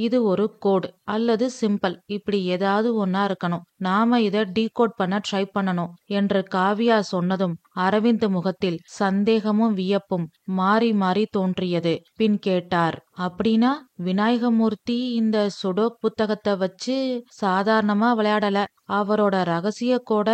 இது ஒரு கோட் அல்லது சிம்பிள், இப்படி ஏதாவது ஒன்னா இருக்கணும். நாம இத டீகோட் பண்ண ட்ரை பண்ணணும் என்று காவியா சொன்னதும் அரவிந்த் முகத்தில் சந்தேகமும் வியப்பும் மாறி மாறி தோன்றியது. பின் கேட்டார், அப்படின்னா விநாயகமூர்த்தி இந்த சுடோக் புத்தகத்தை வச்சு சாதாரணமா விளையாடல. அவரோட ரகசிய கோட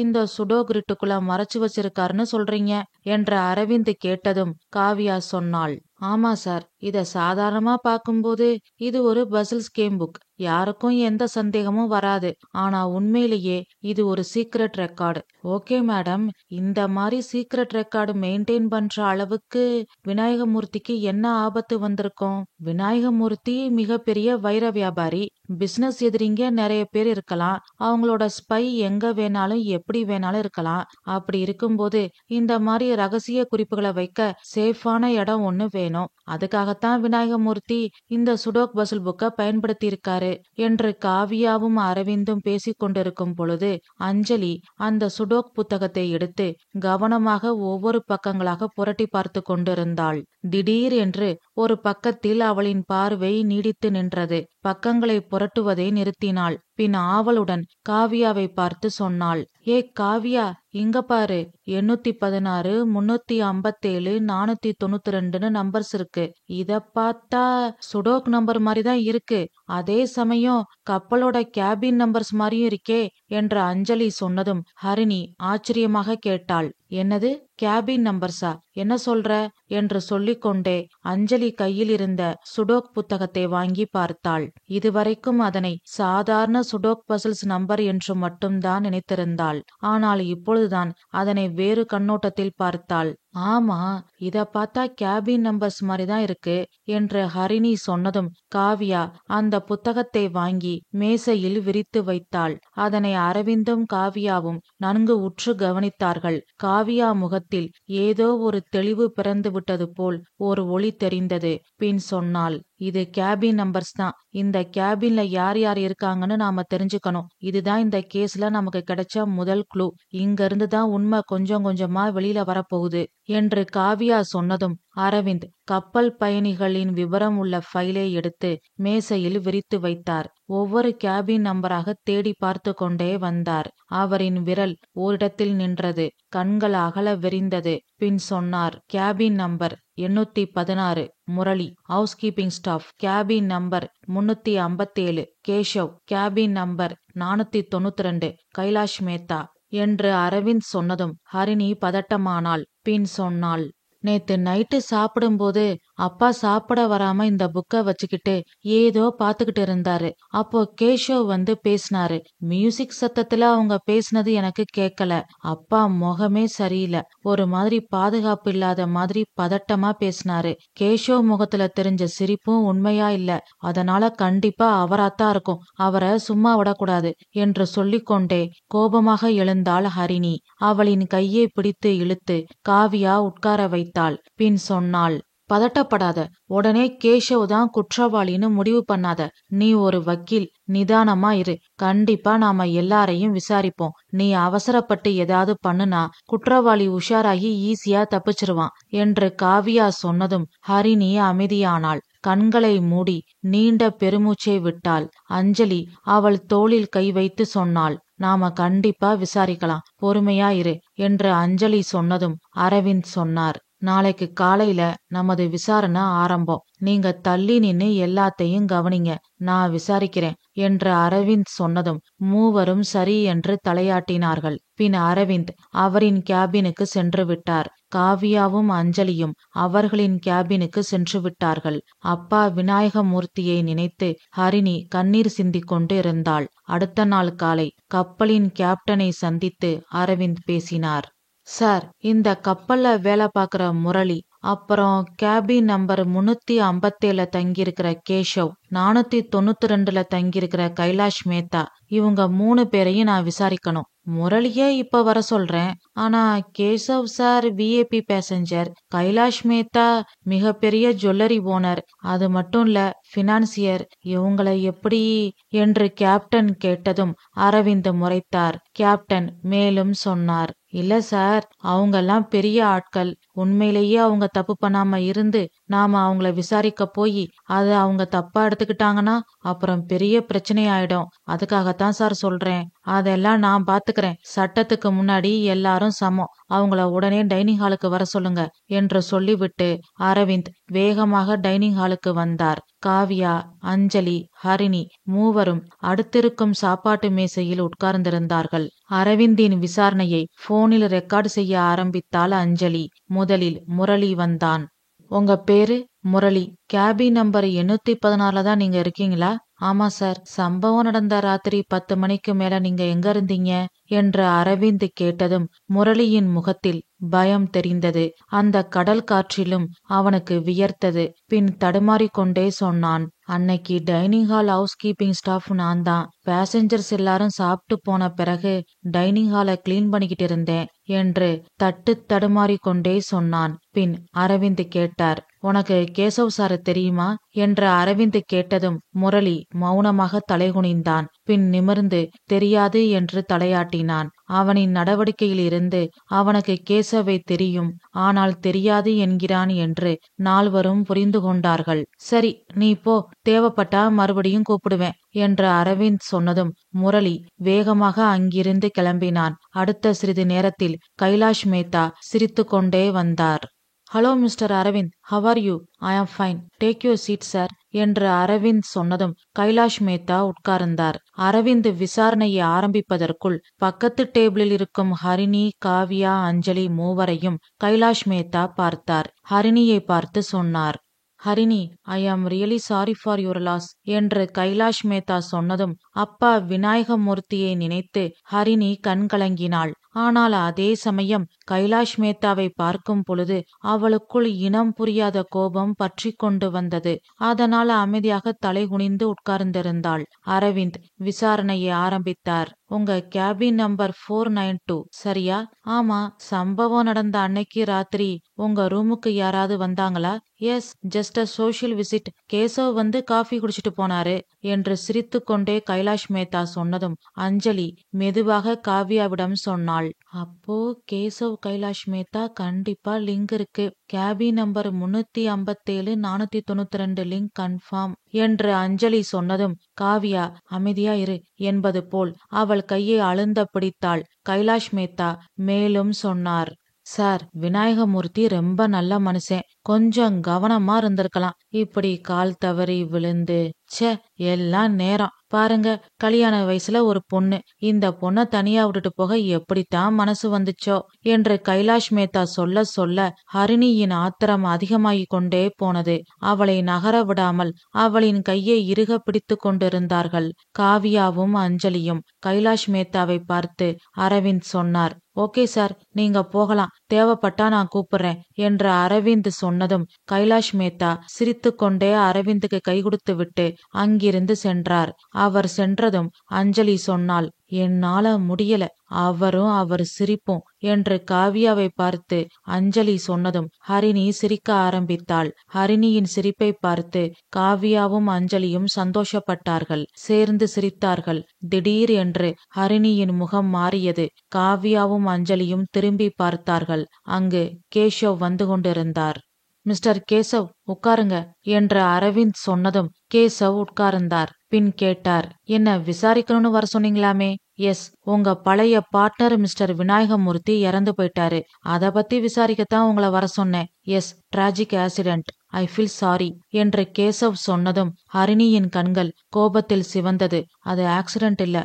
இந்த சுடோக் கிரிட்டுக்குள்ள மறைச்சு வச்சிருக்காருன்னு சொல்றீங்க என்று அரவிந்த் கேட்டதும் காவியா சொன்னாள், ஆமா சார், இத சாதாரணமா பார்க்கும்போது இது ஒரு பசில்ஸ் கேம் புக். யாருக்கும் எந்த சந்தேகமும் வராது. ஆனா உண்மையிலேயே இது ஒரு சீக்ரெட் ரெக்கார்டு. ஓகே மேடம், இந்த மாதிரி சீக்ரெட் ரெக்கார்டு மெயின்டைன் பண்ற அளவுக்கு விநாயகமூர்த்திக்கு என்ன ஆபத்து வந்திருக்கும்? விநாயகமூர்த்தி மிகப்பெரிய வைர வியாபாரி. பிசினஸ் எதிரிங்க நிறைய பேர் இருக்கலாம். அவங்களோட ஸ்பை எங்க வேணாலும் எப்படி வேணாலும் இருக்கலாம். அப்படி இருக்கும்போது இந்த மாதிரி ரகசிய குறிப்புகளை வைக்க சேஃபான இடம் ஒண்ணு வேணும். அதுக்காகத்தான் விநாயகமூர்த்தி இந்த சுடோக் பசில் புக்கை பயன்படுத்தி இருக்காரு என்று காவியாவும் அரவிந்தும் பேசிக் கொண்டிருக்கும் பொழுது அஞ்சலி அந்த சுடோக் புத்தகத்தை எடுத்து கவனமாக ஒவ்வொரு பக்கங்களாக புரட்டி பார்த்து கொண்டிருந்தாள். திடீர் என்று ஒரு பக்கத்தில் அவளின் பார்வை நீடித்து நின்றது. பக்கங்களை புரட்டுவதை நிறுத்தினாள். பின் ஆவலுடன் காவியாவை பார்த்து சொன்னாள், ஏ காவியா, இங்க பாரு, 816, 357, 492 நம்பர்ஸ் இருக்கு. இத பார்த்தா சுடோக் நம்பர் மாதிரிதான் இருக்கு. அதே சமயம் கப்பலோட கேபின் நம்பர்ஸ் மாதிரியும் இருக்கே என்று அஞ்சலி சொன்னதும் ஹரிணி ஆச்சரியமாக கேட்டாள், என்னது கேபின் நம்பர்ஸா? என்ன சொல்ற என்று சொல்லிக்கொண்டே அஞ்சலி கையில் இருந்த சுடோக் புத்தகத்தை வாங்கி பார்த்தாள். இதுவரைக்கும் அதனை சாதாரண சுடோக் பசில்ஸ் நம்பர் என்று மட்டும்தான் நினைத்திருந்தாள். ஆனால் இப்பொழுதுதான் அதனை வேறு கண்ணோட்டத்தில் பார்த்தாள். ஆமா, இத பார்த்தா கேபின் நம்பர்ஸ் மாதிரி தான் இருக்கு என்று ஹரிணி சொன்னதும் காவ்யா அந்த புத்தகத்தை வாங்கி மேசையில் விரித்து வைத்தாள். அதனை அரவிந்தும் காவ்யாவும் நன்கு உற்று கவனித்தார்கள். காவ்யா முகத்தில் ஏதோ ஒரு தெளிவு பிறந்து விட்டது போல் ஒரு ஒளி தெரிந்தது. பின் சொன்னாள், இது கேபின் நம்பர்ஸ் தான். இந்த கேபின்ல யார் யார் இருக்காங்கன்னு நாம தெரிஞ்சுக்கணும். இதுதான் இந்த கேஸ்ல நமக்கு கிடைச்ச முதல் க்ளூ. இங்க இருந்து தான் உண்மை கொஞ்சம் கொஞ்சமா வெளியில வரப்போகுது என்று காவ்யா சொன்னதும் அரவிந்த் கப்பல் பயணிகளின் விவரம் உள்ள ஃபைலை எடுத்து மேசையில் விரித்து வைத்தார். ஒவ்வொரு கேபின் நம்பராக தேடி பார்த்து கொண்டே வந்தார். அவரின் விரல் ஓரிடத்தில் நின்றது. கண்கள் அகல விரிந்தது. பின் சொன்னார், cabin number 816 Murali, house keeping staff. Cabin number 357 Keshav. Cabin number 492 Kailash Mehta என்று அரவிந்த் சொன்னதும் ஹரிணி பதட்டமானாள். பின் சொன்னாள், நேத்து நைட்டு சாப்பிடும்போது அப்பா சாப்பிட வராம இந்த புக்க வச்சுக்கிட்டு ஏதோ பாத்துக்கிட்டு இருந்தாரு. அப்போ கேஷவ் வந்து பேசினாரு. மியூசிக் சத்தத்துல அவங்க பேசினது எனக்கு கேட்கல. அப்பா முகமே சரியில்லை, ஒரு மாதிரி பாதுகாப்பு இல்லாத மாதிரி பதட்டமா பேசினாரு. கேஷவ் முகத்துல தெரிஞ்ச சிரிப்பும் உண்மையா இல்ல. அதனால கண்டிப்பா அவராத்தான் இருக்கும். அவரை சும்மா விடக்கூடாது என்று சொல்லிக்கொண்டே கோபமாக எழுந்தாள் ஹரிணி. அவளின் கையை பிடித்து இழுத்து காவியா உட்கார வைத்தாள். பின் சொன்னாள், பதட்டப்படாத. உடனே கேஷவ் தான் குற்றவாளின்னு முடிவு பண்ணாத. நீ ஒரு வக்கீல், நிதானமா இரு. கண்டிப்பா நாம எல்லாரையும் விசாரிப்போம். நீ அவசரப்பட்டு ஏதாவது பண்ணுனா குற்றவாளி உஷாராகி ஈஸியா தப்பிச்சிருவான் என்று காவியா சொன்னதும் ஹரிணி அமைதியானாள். கண்களை மூடி நீண்ட பெருமூச்சை விட்டாள். அஞ்சலி அவள் தோளில் கை வைத்து சொன்னாள், நாம கண்டிப்பா விசாரிக்கலாம், பொறுமையா இரு என்று அஞ்சலி சொன்னதும் அரவிந்த் சொன்னார், நாளைக்கு காலையில நமது விசாரணை ஆரம்பம். நீங்க தள்ளி நின்னு எல்லாத்தையும் கவனிங்க, நான் விசாரிக்கிறேன் என்று அரவிந்த் சொன்னதும் மூவரும் சரி என்று தலையாட்டினார்கள். பின் அரவிந்த் அவரின் கேபினுக்கு சென்று விட்டார். காவியாவும் அஞ்சலியும் அவர்களின் கேபினுக்கு சென்று விட்டார்கள். அப்பா விநாயகமூர்த்தியை நினைத்து ஹரிணி கண்ணீர் சிந்திக் கொண்டு இருந்தாள். அடுத்த நாள் காலை கப்பலின் கேப்டனை சந்தித்து அரவிந்த் பேசினார். சார், இந்த கப்பல்ல வேலை பார்க்குற முரளி, அப்புறம் கேபின் நம்பர் 357 தங்கியிருக்கிற கேஷவ், 492 தங்கியிருக்கிற கைலாஷ் மேத்தா, இவங்க 3 பேரையும் நான் விசாரிக்கணும். முரளியே இப்ப வர சொல்றேன். ஆனா Keshav sir VIP passenger, Kailash Mehta மிகப்பெரிய ஜுவல்லரி ஓனர், அது மட்டும் இல்ல பினான்சியர். இவங்களை எப்படி என்று கேப்டன் கேட்டதும் அரவிந்த் முறைத்தார். கேப்டன் மேலும் சொன்னார், இல்ல சார், அவங்கெல்லாம் பெரிய ஆட்கள். உண்மையிலேயே அவங்க தப்பு பண்ணாம இருந்து நாம அவங்கள விசாரிக்க போய் அது அவங்க தப்பா எடுத்துக்கிட்டாங்கன்னா அப்புறம் பெரிய பிரச்சனை ஆயிடும். அதுக்காகத்தான் சார் சொல்றேன். அதெல்லாம் நான் பாத்துக்கிறேன். சட்டத்துக்கு முன்னாடி எல்லாரும் சமம். அவங்கள உடனே டைனிங் ஹாலுக்கு வர சொல்லுங்க என்று சொல்லிவிட்டு அரவிந்த் வேகமாக டைனிங் ஹாலுக்கு வந்தார். காவ்யா, அஞ்சலி, ஹரிணி மூவரும் அடுத்திருக்கும் சாப்பாட்டு மேசையில் உட்கார்ந்திருந்தார்கள். அரவிந்தின் விசாரணையை போனில் ரெக்கார்டு செய்ய ஆரம்பித்தாள் அஞ்சலி. முதலில் முரளி வந்தான். உங்க பேரு? முரளி. கேபின் நம்பர் 816 தான் நீங்க இருக்கீங்களா? ஆமா சார். சம்பவம் நடந்த ராத்திரி 10 மணிக்கு மேல நீங்க எங்க இருந்தீங்க என்று அரவிந்த் கேட்டதும் முரளியின் முகத்தில் பயம் தெரிந்தது. அந்த கடல் காற்றிலும் அவனுக்கு வியர்த்தது. பின் தடுமாறிக்கொண்டே சொன்னான், அன்னைக்கு dining hall house keeping staff நான் தான். பேசஞ்சர்ஸ் எல்லாரும் சாப்பிட்டு போன பிறகு டைனிங் ஹாலை கிளீன் பண்ணிக்கிட்டு இருந்தேன் என்று தடுமாறிக்கொண்டே சொன்னான். பின் அரவிந்த் கேட்டார், உனக்கு கேசவ் சார் தெரியுமா என்று அரவிந்த் கேட்டதும் முரளி மௌனமாக தலைகுனிந்தான். பின் நிமிர்ந்து தெரியாது என்று தலையாட்டினான். அவனின் நடவடிக்கையில் இருந்து அவனுக்கு கேசவை தெரியும், ஆனால் தெரியாது என்கிறான் என்று நால்வரும் புரிந்து கொண்டார்கள். சரி, நீ போ, தேவைப்பட்டா மறுபடியும் கூப்பிடுவேன் என்று அரவிந்த் சொன்னதும் முரளி வேகமாக அங்கிருந்து கிளம்பினான். அடுத்த சிறிது நேரத்தில் கைலாஷ் மேத்தா சிரித்து கொண்டே வந்தார். Hello mister Aravind, how are you? I am fine, take your seat sir என்று அரவிந்த் சொன்னதும் கைலாஷ் மேத்தா உட்கார்ந்தார். அரவிந்த் விசாரணையை ஆரம்பிப்பதற்குள் பக்கத்து டேபிளில் இருக்கும் ஹரிணி, காவ்யா, அஞ்சலி மூவரையும் கைலாஷ் மேத்தா பார்த்தார். ஹரிணியை பார்த்து சொன்னார், Harini, I am really sorry for your loss என்று கைலாஷ் மேத்தா சொன்னதும் அப்பா விநாயகமூர்த்தியை நினைத்து ஹரிணி கண் கலங்கினாள். ஆனால் அதே சமயம் கைலாஷ் மேத்தாவை பார்க்கும் பொழுது அவளுக்குள் இனம் புரியாத கோபம் பற்றி கொண்டு வந்தது. அதனால் அமைதியாக தலை குனிந்து உட்கார்ந்திருந்தாள். அரவிந்த் விசாரணையை ஆரம்பித்தார். உங்க கேபின் நம்பர் 492 சரியா? ஆமா. சம்பவம் நடந்த அன்னைக்கு ராத்திரி உங்க ரூமுக்கு யாராவது வந்தாங்களா? Yes, just a social visit. Keshav வந்து காஃபி குடிச்சிட்டு போனாரு என்று சிரித்து கொண்டே கைலாஷ் மேத்தா சொன்னதும் அஞ்சலி மெதுவாக காவ்யாவிடம் சொன்னாள். அப்போ கேசவ் கைலாஷ் மேத்தா கண்டிப்பா லிங்க் இருக்கு. கேபின் நம்பர் 357 492 லிங்க் கன்ஃபார்ம் என்று அஞ்சலி சொன்னதும் காவ்யா அமைதியா இரு என்பது போல் அவள் கையை அழுந்த பிடித்தாள். கைலாஷ் மேத்தா மேலும் சொன்னார். சார், விநாயகமூர்த்தி ரொம்ப நல்ல மனுஷன். கொஞ்சம் கவனமா இருந்திருக்கலாம். இப்படி கால் தவறி விழுந்து ச்சே, எல்லாம் நேரம் பாருங்க. கல்யாண வயசுல ஒரு பொண்ணு, இந்த பொண்ண தனியா விட்டுட்டு போக எப்படித்தான் மனசு வந்துச்சோ என்று கைலாஷ் மேத்தா சொல்ல சொல்ல ஹரிணியின் ஆத்திரம் அதிகமாகிக் கொண்டே போனது. அவளை நகர விடாமல் அவளின் கையை இறுக பிடித்து கொண்டிருந்தார்கள் காவியாவும் அஞ்சலியும். கைலாஷ் மேத்தாவை பார்த்து அரவிந்த் சொன்னார். ஓகே சார், நீங்க போகலாம். தேவைப்பட்டா நான் கூப்பிடுறேன் என்று அரவிந்த் சொன்னதும் கைலாஷ் மேத்தா சிரித்து கொண்டே அரவிந்துக்கு கை கொடுத்து விட்டு அங்கிருந்து சென்றார். அவர் சென்றதும் அஞ்சலி சொன்னாள். என்னால முடியல, அவரும் அவர் சிரிப்பும் என்று காவியாவை பார்த்து அஞ்சலி சொன்னதும் ஹரிணி சிரிக்க ஆரம்பித்தாள். ஹரிணியின் சிரிப்பை பார்த்து காவியாவும் அஞ்சலியும் சந்தோஷப்பட்டார்கள். சேர்ந்து சிரித்தார்கள். திடீர் என்று ஹரிணியின் முகம் மாறியது. காவியாவும் அஞ்சலியும் திரும்பி பார்த்தார்கள். அங்கு கேஷவ் வந்து கொண்டிருந்தார். மிஸ்டர் கேசவ், உட்காருங்க என்று அரவிந்த் சொன்னதும் கேசவ் உட்கார்ந்தார். பின் கேட்டார். என்ன விசாரிக்கணும்னு வர சொன்னீங்களாமே? எஸ், உங்க பழைய பார்ட்னர் மிஸ்டர் விநாயகமூர்த்தி இறந்து போயிட்டாரு. அத பத்தி விசாரிக்கத்தான் உங்களை வர சொன்னேன். Yes, tragic accident. I feel sorry என்று கேசவ் சொன்னதும் ஹரிணியின் கண்கள் கோபத்தில் சிவந்தது. அது ஆக்சிடென்ட் இல்ல,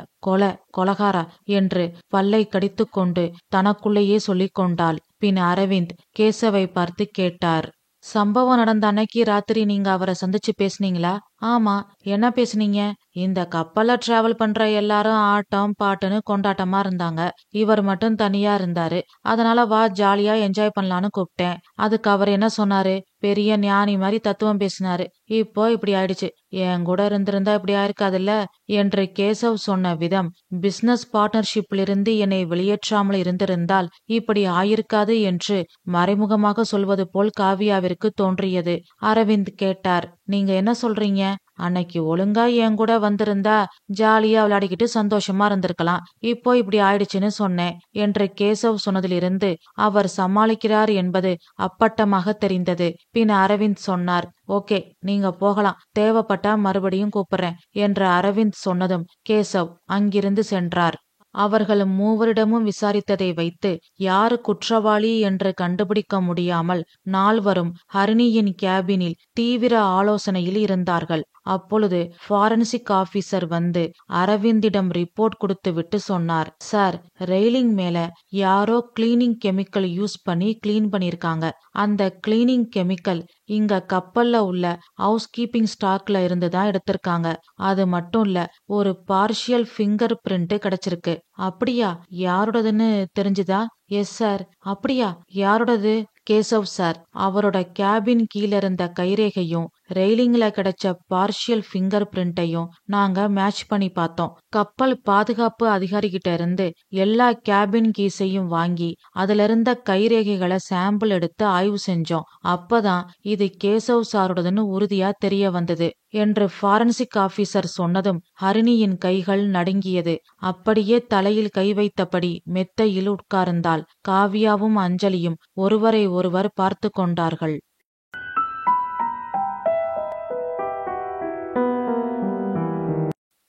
கொலகாரா என்று பல்லை கடித்து கொண்டு தனக்குள்ளேயே சொல்லிக் கொண்டாள். பின் அரவிந்த் கேசவை பார்த்து கேட்டார். சம்பவம் நடந்த அன்னைக்கு ராத்திரி நீங்க அவரை சந்திச்சு பேசுனீங்களா? ஆமா. என்ன பேசுனீங்க? இந்த கப்பல்ல டிராவல் பண்ற எல்லாரும் ஆட்டம் பாட்டுன்னு கொண்டாட்டமா இருந்தாங்க. இவர் மட்டும் தனியா இருந்தாரு. அதனால வா ஜாலியா என்ஜாய் பண்ணலான்னு கூப்பிட்டேன். அதுக்கு அவர் என்ன சொன்னாரு? பெரிய ஞானி மாதிரி தத்துவம் பேசினாரு. இப்போ இப்படி ஆயிடுச்சு. என் கூட இருந்திருந்தா இப்படி ஆயிருக்காதுல்ல என்று கேசவ் சொன்ன விதம் பிசினஸ் பார்ட்னர்ஷிப்பிலிருந்து என்னை வெளியேற்றாமல் இருந்திருந்தால் இப்படி ஆயிருக்காது என்று மறைமுகமாக சொல்வது போல் காவியாவிற்கு தோன்றியது. அரவிந்த் கேட்டார். நீங்க என்ன சொல்றீங்க? அன்னைக்கு ஒழுங்கா என் கூட வந்திருந்தா ஜாலியா விளையாடிக்கிட்டு சந்தோஷமா இருந்திருக்கலாம். இப்போ இப்படி ஆயிடுச்சுன்னு சொன்னேன் என்று கேசவ் சொன்னதிலிருந்து அவர் சமாளிக்கிறார் என்பது அப்பட்டமாக தெரிந்தது. பின் அரவிந்த் சொன்னார். ஓகே, நீங்க போகலாம். தேவைப்பட்டா மறுபடியும் கூப்பிடுறேன் என்று அரவிந்த் சொன்னதும் கேசவ் அங்கிருந்து சென்றார். அவர்கள் மூவரிடமும் விசாரித்ததை வைத்து யாரு குற்றவாளி என்று கண்டுபிடிக்க முடியாமல் நால்வரும் ஹரிணியின் கேபினில் தீவிர ஆலோசனையில் இருந்தார்கள். அப்பொழுது ஃபாரன்சிக் ஆபீசர் வந்து அரவிந்திடம் ரிப்போர்ட் கொடுத்து விட்டு சொன்னார். சார், ரெயிலிங் மேல யாரோ கிளீனிங் கெமிக்கல் யூஸ் பண்ணி கிளீன் பண்ணிருக்காங்க. அந்த கிளீனிங் கெமிக்கல் இங்க கப்பல்ல உள்ள ஹவுஸ் கீப்பிங் ஸ்டாக்ல இருந்துதான் எடுத்திருக்காங்க. அது மட்டும் இல்ல, ஒரு பார்ஷியல் ஃபிங்கர் பிரிண்ட் கிடைச்சிருக்கு. அப்படியா? யாரோடதுன்னு தெரிஞ்சுதா? Yes sir. அப்படியா? யாரோடது? கேசவ் சார். அவரோட கேபின் கீழ இருந்த கைரேகையும் ரெயிலிங்ல கிடைச்ச பார்ஷியல் ஃபிங்கர் பிரிண்டையும் நாங்க மேட்ச் பண்ணி பார்த்தோம். கப்பல் பாதுகாப்பு அதிகாரிகிட்ட இருந்து எல்லா கேபின் கீஸையும் வாங்கி அதுல இருந்த கைரேகைகளை சாம்பிள் எடுத்து ஆய்வு செஞ்சோம். அப்பதான் இது கேசவ் சாரோடதுன்னு உறுதியா தெரிய வந்தது என்று ஃபாரன்சிக் ஆபீசர் சொன்னதும் ஹரிணியின் கைகள் நடுங்கியது. அப்படியே தலையில் கை வைத்தபடி மெத்தையில் உட்கார்ந்தாள். காவியாவும் அஞ்சலியும் ஒருவரை ஒருவர் பார்த்து கொண்டார்கள்.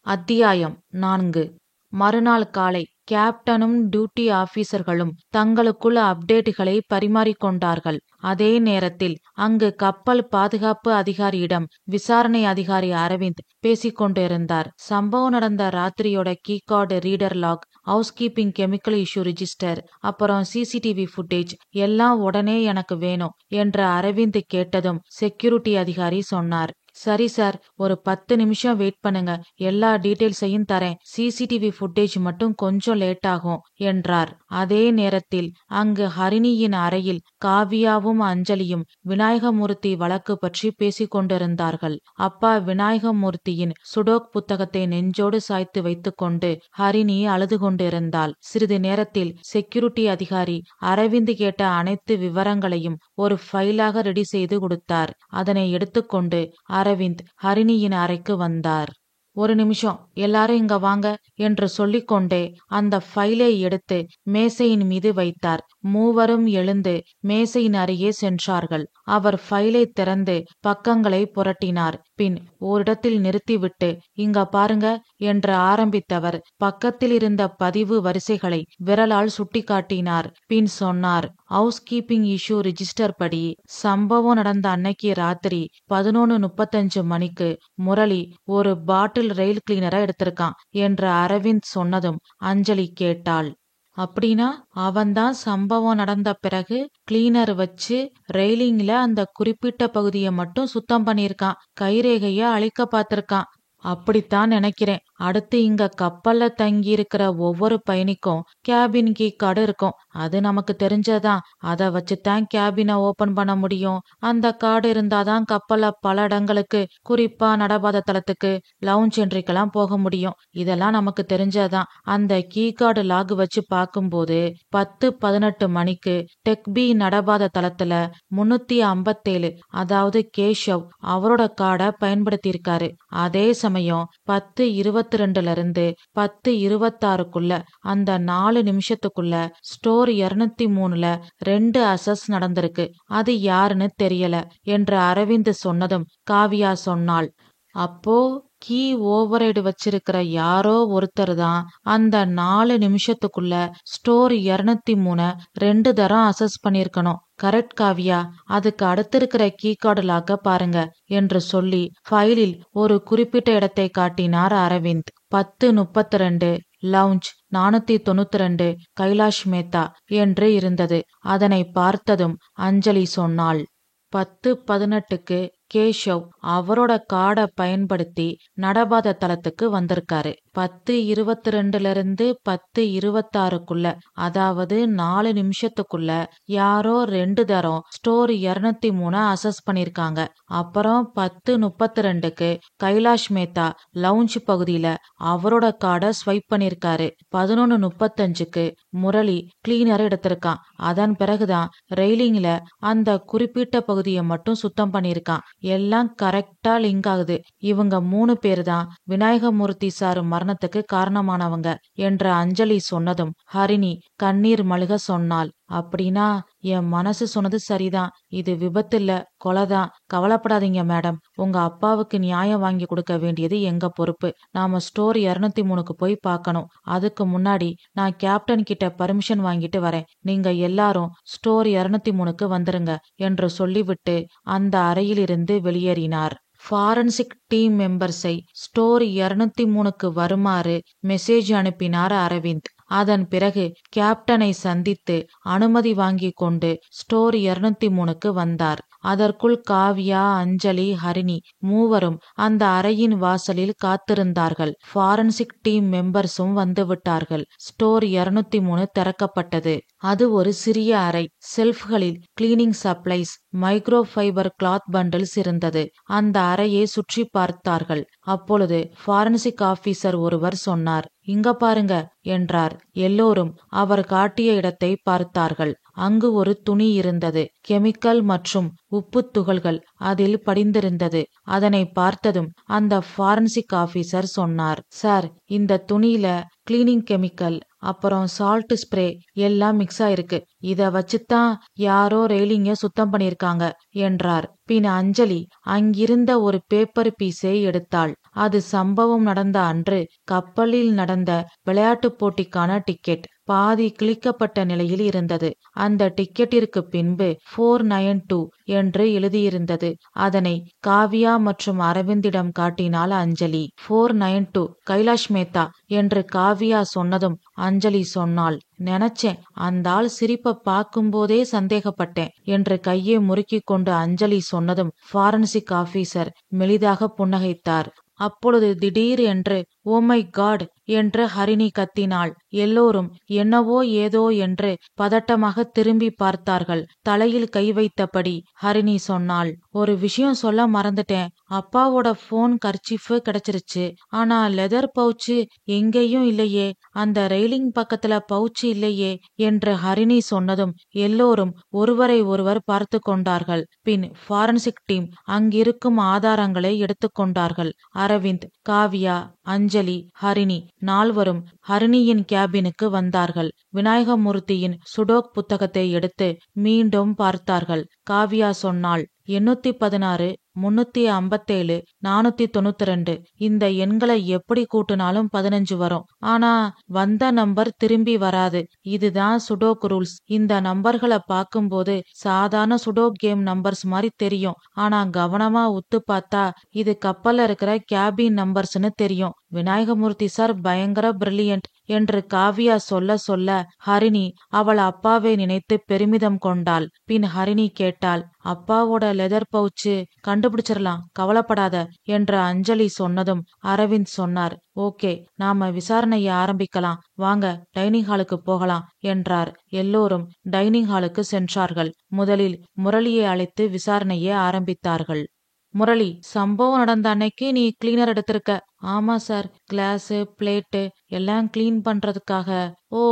அத்தியாயம் 4. மறுநாள் காலை கேப்டனும் டியூட்டி ஆபீசர்களும் தங்களுக்குள்ள அப்டேட்டுகளை பரிமாறிக்கொண்டார்கள். அதே நேரத்தில் அங்கு கப்பல் பாதுகாப்பு அதிகாரியிடம் விசாரணை அதிகாரி அரவிந்த் பேசிக்கொண்டிருந்தார். சம்பவம் நடந்த ராத்திரியோட key card, reader lock, housekeeping chemical issue register, அப்புறம் சிசிடிவி ஃபுட்டேஜ் எல்லாம் உடனே எனக்கு வேணும் என்று அரவிந்த் கேட்டதும் செக்யூரிட்டி அதிகாரி சொன்னார். சரி சார், ஒரு 10 நிமிஷம் வெயிட் பண்ணுங்க, எல்லா டீட்டெயில்ஸையும் தரேன், சிசிடிவி ஃபுட்டேஜ் மட்டும் கொஞ்சம் லேட் ஆகும் என்றார். அதே நேரத்தில் அங்கு ஹரிணியின் அறையில் காவியாவும் அஞ்சலியும் விநாயகமூர்த்தி வழக்கு பற்றி பேசிக் கொண்டிருந்தார்கள். அப்பா விநாயகமூர்த்தியின் சுடோக் புத்தகத்தை நெஞ்சோடு சாய்த்து வைத்துக்கொண்டு ஹரிணி அழுது கொண்டிருந்தாள். சிறிது நேரத்தில் செக்யூரிட்டி அதிகாரி அரவிந்த் கேட்ட அனைத்து விவரங்களையும் ஒரு ஃபைலாக ரெடி செய்து கொடுத்தார். அதனை எடுத்துக்கொண்டு அரவிந்த் ஹரிணியின் அறைக்கு வந்தார். ஒரு நிமிஷம், எல்லாரும் இங்க வாங்க என்று சொல்லிக்கொண்டே அந்த ஃபைலை எடுத்து மேசையின் மீது வைத்தார். மூவரும் எழுந்து மேசையின் அருகே சென்றார்கள். அவர் ஃபைலை திறந்து பக்கங்களை புரட்டினார். பின் ஓரிடத்தில் நிறுத்திவிட்டு, இங்க பாருங்க என்று ஆரம்பித்தவர் பக்கத்தில் இருந்த பதிவு வரிசைகளை விரலால் சுட்டிக்காட்டினார். பின் சொன்னார், ஹவுஸ் கீப்பிங் இஷ்யூ ரிஜிஸ்டர் படி சம்பவம் நடந்த அன்னைக்கு ராத்திரி 11:35 மணிக்கு முரளி ஒரு பாட்டில் ரெயில் கிளீனரை எடுத்திருக்கான் என்று அரவிந்த் சொன்னதும் அஞ்சலி கேட்டாள். அப்படின்னா அவன்தான் சம்பவம் நடந்த பிறகு கிளீனர் வச்சு ரெயிலிங்ல அந்த குறிப்பிட்ட பகுதியை மட்டும் சுத்தம் பண்ணிருக்கான், கைரேகைய அழிக்க பார்த்திருக்கான். அப்படித்தான் நினைக்கிறேன். அடுத்து இங்க கப்பல்ல தங்கி இருக்கிற ஒவ்வொரு பயணிக்கும் கேபின் கீ கார்டு இருக்கும். அது நமக்கு தெரிஞ்சதான். அதை வச்சுதான் கேபினை ஓபன் பண்ண முடியும். அந்த கார்டு இருந்தாதான் கப்பல்ல பல இடங்களுக்கு, குறிப்பா நடபாத தளத்துக்கு, லவுஞ்ச் என்ட்ரிக்கெல்லாம் போக முடியும். இதெல்லாம் நமக்கு தெரிஞ்சதான். அந்த கீ கார்டு லாக் வச்சு பார்க்கும்போது 10:18 மணிக்கு டெக்பி நடபாத தளத்துல 357, அதாவது கேஷவ் அவரோட கார்டை பயன்படுத்தியிருக்காரு. அதே சமயம் 10:22 இருந்து 10:26க்குள்ள அந்த 4 நிமிஷத்துக்குள்ள ஸ்டோர் 203ல 2 அசஸ் நடந்திருக்கு. அது யாருன்னு தெரியல என்று அரவிந்த் சொன்னதும் காவியா சொன்னாள். அப்போ கீ ஓவரைடு வச்சிருக்கிற யாரோ ஒருத்தர் தான் அந்த 4 நிமிஷத்துக்குள்ள ஸ்டோர் 203 2 தரம் அசஸ் பண்ணிருக்கணும். கரெக்ட் காவியா, அதுக்கு அடுத்து இருக்கிற கீ கார்டு லாக்க பாருங்க என்று சொல்லி ஃபைலில் ஒரு குறிப்பிட்ட இடத்தை காட்டினார் அரவிந்த். 10:32 லவுஞ்ச் 492 கைலாஷ் மேத்தா என்று இருந்தது. அதனை பார்த்ததும் அஞ்சலி சொன்னாள், 10:18க்கு கேஷவ் அவரோட கார்டை பயன்படுத்தி நடபாத தளத்துக்கு வந்திருக்காரு. 10:22 இருந்து 10:26க்குள்ள, அதாவது 4 நிமிஷத்துக்குள்ள யாரோ 2 தரம் ஸ்டோர் 203 அசஸ் பண்ணிருக்காங்க. அப்புறம் 10:32க்கு கைலாஷ் மேத்தா லவுஞ்ச் பகுதியில அவரோட கார்டை ஸ்வைப் பண்ணிருக்காரு. 11:35க்கு முரளி கிளீனர் எடுத்திருக்கான். அதன் பிறகுதான் ரெயிலிங்ல அந்த குறிப்பிட்ட பகுதியை மட்டும் சுத்தம் பண்ணிருக்கான். எல்லாம் கரெக்டா லிங்க் ஆகுது. இவங்க 3 பேர் தான் விநாயகமூர்த்தி சார் மரணத்துக்கு காரணமானவங்க என்று அஞ்சலி சொன்னதும் ஹரிணி கண்ணீர் மல்க சொன்னாள். அப்படின்னா என் மனசு சொன்னது சரிதான். இது விபத்து இல்ல, கொலைதான். கவலைப்படாதீங்க மேடம். உங்க அப்பாவுக்கு நியாயம் வாங்கி கொடுக்க வேண்டியது எங்க பொறுப்பு. நாம ஸ்டோர் 203க்கு போய் பார்க்கணும். அதுக்கு முன்னாடி நான் கேப்டன் கிட்ட பர்மிஷன் வாங்கிட்டு வரேன். நீங்க எல்லாரும் ஸ்டோர் 203க்கு வந்துருங்க என்று சொல்லிவிட்டு அந்த அறையிலிருந்து வெளியேறினார். ஃபாரன்சிக் டீம் மெம்பர்ஸை ஸ்டோர் 203க்கு வருமாறு மெசேஜ் அனுப்பினார் அரவிந்த். அதன் பிறகு கேப்டனை சந்தித்து அனுமதி வாங்கி கொண்டு ஸ்டோர் 203க்கு வந்தார். அதற்குள் காவியா, அஞ்சலி, ஹரிணி மூவரும் அந்த அறையின் வாசலில் காத்திருந்தார்கள். ஃபாரன்சிக் டீம் மெம்பர்ஸும் வந்துவிட்டார்கள். ஸ்டோர் 203 திறக்கப்பட்டது. அது ஒரு சிறிய அறை. செல்ஃப்களில் cleaning supplies, microfibre cloth bundles இருந்தது. அந்த அறையை சுற்றி பார்த்தார்கள். அப்பொழுது ஃபாரன்சிக் ஆபீசர் ஒருவர் சொன்னார், இங்க பாருங்க என்றார். எல்லோரும் அவர் காட்டிய இடத்தை பார்த்தார்கள். அங்கு ஒரு துணி இருந்தது. கெமிக்கல் மற்றும் உப்பு துகள்கள் அதில் படிந்திருந்தது. அதனை பார்த்ததும் அந்த ஃபாரன்சிக் ஆபீசர் சொன்னார், சார், இந்த துணியில கிளீனிங் கெமிக்கல் அப்புறம் சால்ட் ஸ்ப்ரே எல்லாம் மிக்ஸ் ஆயிருக்கு. இத வச்சுதான் யாரோ ரெயிலிங்க சுத்தம் பண்ணிருக்காங்க என்றார். பின் அஞ்சலி அங்கிருந்த ஒரு பேப்பர் பீஸை எடுத்தாள். அது சம்பவம் நடந்த அன்று கப்பலில் நடந்த விளையாட்டு போட்டிக்கான டிக்கெட். பாதி கிழிக்கப்பட்ட நிலையில் இருந்தது. அந்த டிக்கெட்டிற்கு பின்பு 492 என்று எழுதியிருந்தது. அதனை காவ்யா மற்றும் அரவிந்திடம் காட்டினாள் அஞ்சலி. 492 கைலாஷ் மேத்தா என்று காவ்யா சொன்னதும் அஞ்சலி சொன்னாள், நினைச்சேன், அந்த ஆள் சிரிப்ப பார்க்கும்போதே சந்தேகப்பட்டேன் என்று கையை முறுக்கிக் கொண்டு அஞ்சலி சொன்னதும் ஃபாரன்சிக் ஆபீசர் மெலிதாக புன்னகைத்தார். அப்பொழுது திடீர் என்று ஓ மை காட் என்று ஹரிணி கத்தினாள். எல்லோரும் என்னவோ ஏதோ என்று பதட்டமாக திரும்பி பார்த்தார்கள். தலையில் கை வைத்தபடி ஹரிணி சொன்னாள், ஒரு விஷயம் சொல்ல மறந்துட்டேன். அப்பாவோட போன் கர்ச்சீஃப் கிடைச்சிருச்சு. ஆனா லெதர் பவுச்சு எங்கேயும் இல்லையே, அந்த ரெயிலிங் பக்கத்துல பவுச்சு இல்லையே என்று ஹரிணி சொன்னதும் எல்லோரும் ஒருவரை ஒருவர் பார்த்து கொண்டார்கள். பின் ஃபாரன்சிக் டீம் அங்கிருக்கும் ஆதாரங்களை எடுத்துக்கொண்டார்கள். அரவிந்த், காவ்யா, அஞ்சலி, ஹரிணி நால்வரும் ஹரிணியின் கேபினுக்கு வந்தார்கள். விநாயகமூர்த்தியின் சுடோக் புத்தகத்தை எடுத்து மீண்டும் பார்த்தார்கள். காவ்யா சொன்னாள், 816, 357, 492 இந்த எண்களை எப்படி கூட்டினாலும் 15 வரும். ஆனா வந்த நம்பர் திரும்பி வராது. இதுதான் சுடோக் ரூல்ஸ். இந்த நம்பர்களை பார்க்கும்போது சாதாரண சுடோக் கேம் நம்பர்ஸ் மாதிரி தெரியும். ஆனா கவனமா உத்து பார்த்தா இது கப்பல்ல இருக்கிற கேபின் நம்பர்ஸ்னு தெரியும். விநாயகமூர்த்தி சார் பயங்கர பிரில்லியன்ட் என்று காவ்யா சொல்ல சொல்ல ஹரிணி அவள் அப்பாவை நினைத்து பெருமிதம் கொண்டாள். பின் ஹரிணி கேட்டாள், அப்பாவோட லெதர் பவுச்சு கண்டுபிடிச்சிடலாம், கவலைப்படாத என்று அஞ்சலி சொன்னதும் அரவிந்த் சொன்னார், ஓகே, நாம விசாரணையை ஆரம்பிக்கலாம், வாங்க டைனிங் ஹாலுக்கு போகலாம் என்றார். எல்லோரும் டைனிங் ஹாலுக்கு சென்றார்கள். முதலில் முரளியை அழைத்து விசாரணையை ஆரம்பித்தார்கள். முரளி, சம்பவம் நடந்த அன்னைக்கு நீ கிளீனர் எடுத்திருக்க. ஆமா சார், கிளாஸு பிளேட்டு எல்லாம் கிளீன் பண்றதுக்காக. ஓ,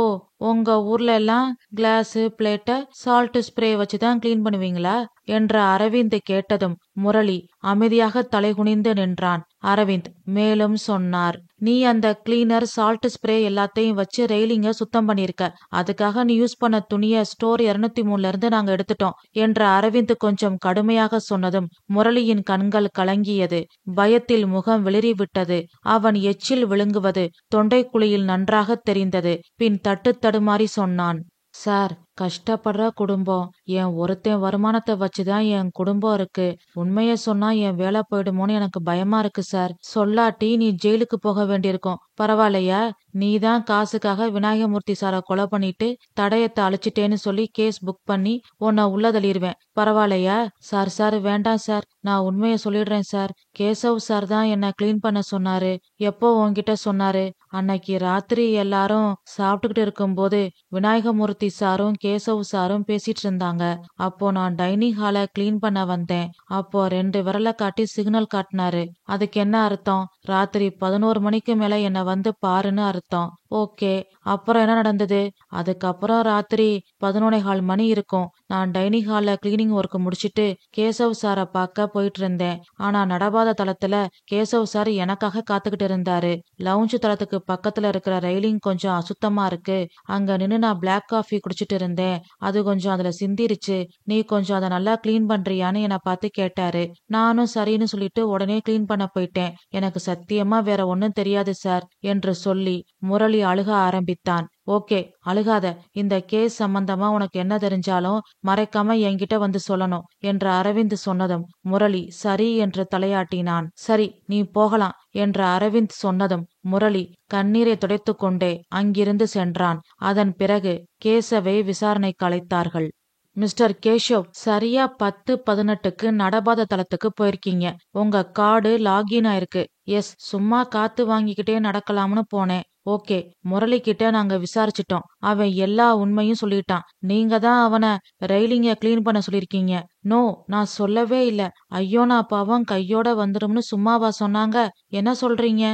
உங்க ஊர்ல எல்லாம் கிளாஸு பிளேட்டை சால்ட் ஸ்ப்ரே வச்சுதான் கிளீன் பண்ணுவீங்களா என்று அரவிந்த் கேட்டதும் முரளி அமைதியாக தலைகுனிந்து நின்றான். அரவிந்த் மேலும் சொன்னார், நீ அந்த கிளீனர் சால்ட் ஸ்ப்ரே எல்லாத்தையும் வச்சு ரெயிலிங்க சுத்தம் பண்ணிருக்க. அதுக்காக நீ யூஸ் பண்ண துணிய ஸ்டோர் 203 இருந்து நாங்க எடுத்துட்டோம் என்று அரவிந்த் கொஞ்சம் கடுமையாக சொன்னதும் முரளியின் கண்கள் கலங்கியது. பயத்தில் முகம் வெளிறிவிட்டது. அவன் எச்சில் விழுங்குவது தொண்டைக்குழியில் நன்றாக தெரிந்தது. பின் தட்டு தடுமாறி சொன்னான், சார், கஷ்டப்படுற குடும்பம். என் ஒருத்தன் வருமானத்தை வச்சுதான் என் குடும்பம் இருக்கு. உண்மைய சொன்னா என் வேலை போயிடுமோன்னு எனக்கு பயமா இருக்கு சார். சொல்லாட்டி நீ ஜெயிலுக்கு போக வேண்டியிருக்கும். பரவாயில்லையா? நீதான் காசுக்காக விநாயகமூர்த்தி சாரை கொலை பண்ணிட்டு தடயத்தை அழிச்சிட்டேன்னு சொல்லி கேஸ் புக் பண்ணி உன்னை உள்ள தள்ளிடுவேன். பரவாயில்லையா? சார் சார் வேண்டாம் சார், நான் உண்மைய சொல்லிடுறேன் சார். கேசவ் சார் தான் என்ன கிளீன் பண்ண சொன்னாரு. எப்போ உன்கிட்ட சொன்னாரு? அன்னைக்கு ராத்திரி எல்லாரும் சாப்பிட்டுக்கிட்டு இருக்கும்போது விநாயகமூர்த்தி சாரும் கேசவ் சாரும் பேசிட்டு இருந்தாங்க. அப்போ நான் டைனிங் ஹாலை கிளீன் பண்ண வந்தேன். அப்போ 2 விரலை காட்டி சிக்னல் காட்டினாரு. அதுக்கு என்ன அர்த்தம்? ராத்திரி 11 மணிக்கு மேல என்ன வந்து பாருன்னு அர்த்தம். ஓகே, அப்புறம் என்ன நடந்தது? அதுக்கப்புறம் ராத்திரி 11:15 மணி இருக்கும். நான் டைனிங் ஹால்ல கிளீனிங் ஒர்க் முடிச்சிட்டு கேசவ் சாரை பார்க்க போயிட்டு இருந்தேன். ஆனா நடபாத தளத்துல கேசவ் சார் எனக்காக காத்துக்கிட்டு இருந்தாரு. லவுஞ்சு தளத்துக்கு பக்கத்துல இருக்கிற ரெயிலிங் கொஞ்சம் அசுத்தமா இருக்கு. அங்க நின்னு நான் பிளாக் காஃபி குடிச்சிட்டு இருந்தேன். அது கொஞ்சம் அதுல சிந்திருச்சு. நீ கொஞ்சம் அதை நல்லா கிளீன் பண்றியான்னு என்னை பார்த்து கேட்டாரு. நானும் சரின்னு சொல்லிட்டு உடனே கிளீன் பண்ண போயிட்டேன். எனக்கு சத்தியமா வேற ஒன்னும் தெரியாது சார் என்று சொல்லி முரளி அழுக ஆரம்பித்தான். ஓகே, அழுகாத. இந்த கேஸ் சம்பந்தமா உனக்கு என்ன தெரிஞ்சாலும் மறைக்காம என்கிட்ட வந்து சொல்லணும் என்று அரவிந்த் சொன்னதும் முரளி சரி என்று தலையாட்டினான். சரி, நீ போகலாம் என்று அரவிந்த் சொன்னதும் முரளி கண்ணீரை துடைத்து கொண்டே அங்கிருந்து சென்றான். அதன் பிறகு கேசவை விசாரணைக்கு அழைத்தார்கள். மிஸ்டர் கேஷவ், சரியா 10:18க்கு நடபாத தளத்துக்கு போயிருக்கீங்க. உங்க கார்டு லாகின் ஆயிருக்கு. எஸ், சும்மா காத்து வாங்கிக்கிட்டே நடக்கலாம்னு போனேன். ஓகே, முரளி கிட்ட நாங்க விசாரிச்சிட்டோம். அவன் எல்லா உண்மையும் சொல்லிட்டான். நீங்க தான் அவனை ரெயிலிங்க கிளீன் பண்ண சொல்லிருக்கீங்க. நோ, நான் சொல்லவே இல்ல. ஐயோ, நான் பாவம் கையோட வந்துரும்னு சும்மாவா சொன்னாங்க? என்ன சொல்றீங்க?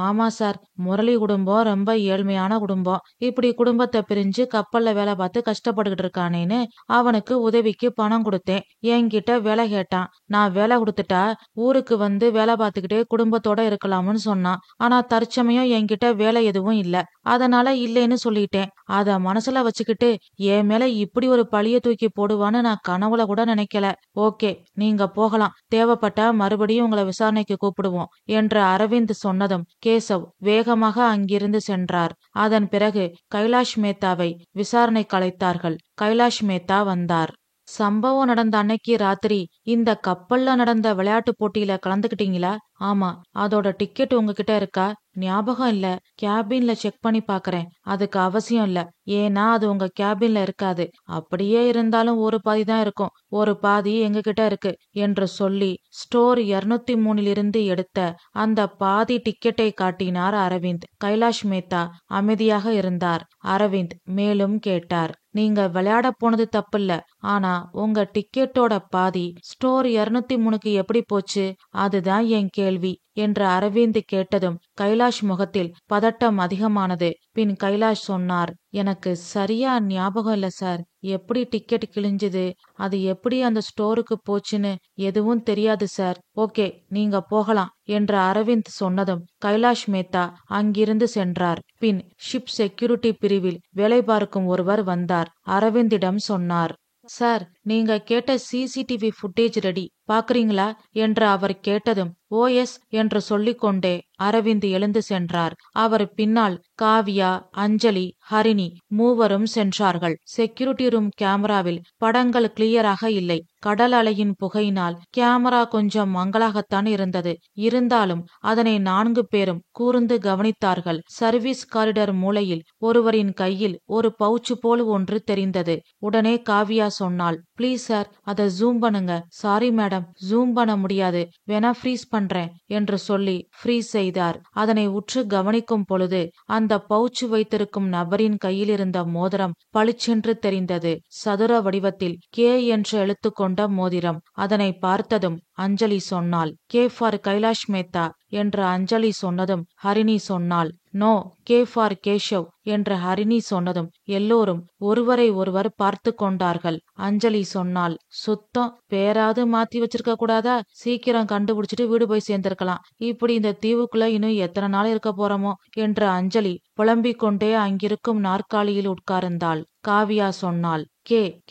ஆமா சார், முரளி குடும்பம் ரொம்ப ஏழ்மையான குடும்பம். இப்படி குடும்பத்தை பிரிஞ்சு கப்பல்ல வேலை பார்த்து கஷ்டப்பட்டுக்கிட்டு இருக்கானேன்னு அவனுக்கு உதவிக்கு பணம் கொடுத்தேன். என்கிட்ட வேலை கேட்டான். நான் வேலை கொடுத்துட்டா ஊருக்கு வந்து வேலை பார்த்துக்கிட்டே குடும்பத்தோட இருக்கலாம்னு சொன்னான். ஆனா தற்சமயம் என்கிட்ட வேலை எதுவும் இல்ல. அதனால இல்லைன்னு சொல்லிட்டேன். அத மனசுல வச்சுக்கிட்டு என் மேல இப்படி ஒரு பழிய தூக்கி போடுவான்னு நான் கனவுல கூட நினைக்கல. கிடைக்கல. ஓகே, நீங்க போகலாம். தேவைப்பட்டா மறுபடியும் உங்களை விசாரணைக்கு கூப்பிடுவோம் என்று அரவிந்த் சொன்னதும் கேசவ் வேகமாக அங்கிருந்து சென்றார். அதன் பிறகு கைலாஷ் மேத்தாவை விசாரணைக்கு அழைத்தார்கள். கைலாஷ் மேத்தா வந்தார். சம்பவம் நடந்த அன்னைக்கு ராத்திரி இந்த கப்பல்ல நடந்த விளையாட்டு போட்டியில கலந்துக்கிட்டீங்களா? ஆமா. அதோட டிக்கெட் உங்ககிட்ட இருக்கா? ஞாபகம் இல்ல. கேபின்ல செக் பண்ணி பாக்குறேன். அதுக்கு அவசியம் இல்ல. ஏன்னா அது உங்க கேபின்ல இருக்காது. அப்படியே இருந்தாலும் ஒரு பாதி தான் இருக்கும். ஒரு பாதி எங்க கிட்ட இருக்கு என்று சொல்லி ஸ்டோர் 203 எடுத்த அந்த பாதி டிக்கெட்டை காட்டினார் அரவிந்த். கைலாஷ் மேத்தா அமைதியாக இருந்தார். அரவிந்த் மேலும் கேட்டார். நீங்க விளையாட போனது தப்பில்ல. ஆனா உங்க டிக்கெட்டோட பாதி ஸ்டோர் 203க்கு எப்படி போச்சு? அதுதான் என் கேள்வி என்று அரவிந்த் கேட்டதும் கைலாஷ் முகத்தில் பதட்டம் அதிகமானது. பின் கைலாஷ் சொன்னார், எனக்கு சரியா ஞாபகம் இல்ல சார். எப்படி டிக்கெட் கிழிஞ்சுது, அது எப்படி அந்த ஸ்டோருக்கு போச்சுன்னு எதுவும் தெரியாது சார். ஓகே, நீங்க போகலாம் என்று அரவிந்த் சொன்னதும் கைலாஷ் மேத்தா அங்கிருந்து சென்றார். பின் ஷிப் செக்யூரிட்டி பிரிவில் வேலை பார்க்கும் ஒருவர் வந்தார். அரவிந்திடம் சொன்னார், சார், நீங்க கேட்ட சிசிடிவி ஃபுட்டேஜ் ரெடி, பாக்குறீங்களா என்று அவர் கேட்டதும் ஓஎஸ் என்று சொல்லிக்கொண்டே அரவிந்த் எழுந்து சென்றார். அவர் பின்னால் காவியா, அஞ்சலி, ஹரிணி மூவரும் சென்றார்கள். செக்யூரிட்டி ரூம் கேமராவில் படங்கள் கிளியராக இல்லை. கடல் அலையின் புகையினால் கேமரா கொஞ்சம் மங்கலாகத்தான் இருந்தது. இருந்தாலும் அதனை 4 பேரும் கூர்ந்து கவனித்தார்கள். சர்வீஸ் காரிடர் மூலையில் ஒருவரின் கையில் ஒரு பவுச்சு போல் ஒன்று தெரிந்தது. உடனே காவியா சொன்னாள், ப்ளீஸ் சார், அதை ஜூம் பண்ணுங்க. சாரி மேடம், ஜூம் பண்ண முடியாது, வேணா ஃப்ரீஸ் பண்றேன் என்று சொல்லி ஃப்ரீஸ் செய்தார். அதனை உற்று கவனிக்கும் பொழுது அந்த பவுச்சு வைத்திருக்கும் நபரின் கையில் இருந்த மோதிரம் பளிச்சென்று தெரிந்தது. சதுர வடிவத்தில் கே என்ற எழுத்து கொண்ட மோதிரம். அதனை பார்த்ததும் அஞ்சலி சொன்னாள், கே ஃபார் கைலாஷ் மேத்தா என்று அஞ்சலி சொன்னதும் ஹரிணி சொன்னாள், நோ, கே ஃபார் கேஷவ் என்று ஹரிணி சொன்னதும் எல்லோரும் ஒருவரை ஒருவர் பார்த்து கொண்டார்கள். அஞ்சலி சொன்னாள், சுத்தம், பேராவது மாத்தி வச்சிருக்க கூடாதா? சீக்கிரம் கண்டுபிடிச்சிட்டு வீடு போய் சேர்ந்திருக்கலாம். இப்படி இந்த தீவுக்குள்ள இன்னும் எத்தனை நாள் இருக்க போறோமோ என்று அஞ்சலி புலம்பிக் கொண்டே அங்கிருக்கும் நாற்காலியில் உட்கார்ந்தாள். காவியா சொன்னாள்,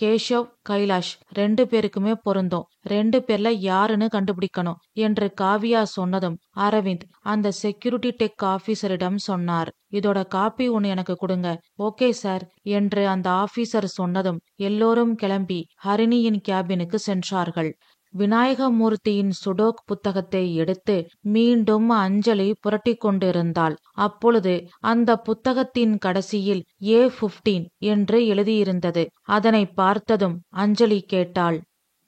கேஷவ், கைலாஷ் 2 பேருக்குமே பொருந்தும். 2 பேர்ல யாருன்னு கண்டுபிடிக்கணும் என்று காவியா சொன்னதும் அரவிந்த் அந்த செக்யூரிட்டி டெக் ஆபீசரிடம் சொன்னார், இதோட காப்பி ஒன்னு எனக்கு கொடுங்க. ஓகே சார் என்று அந்த ஆபீசர் சொன்னதும் எல்லோரும் கிளம்பி ஹரிணியின் கேபினுக்கு சென்றார்கள். விநாயகமூர்த்தியின் சுடோக் புத்தகத்தை எடுத்து மீண்டும் அஞ்சலி புரட்டி கொண்டிருந்தாள். அப்பொழுது அந்த புத்தகத்தின் கடைசியில் A15 என்று எழுதியிருந்தது. அதனை பார்த்ததும் அஞ்சலி கேட்டாள்,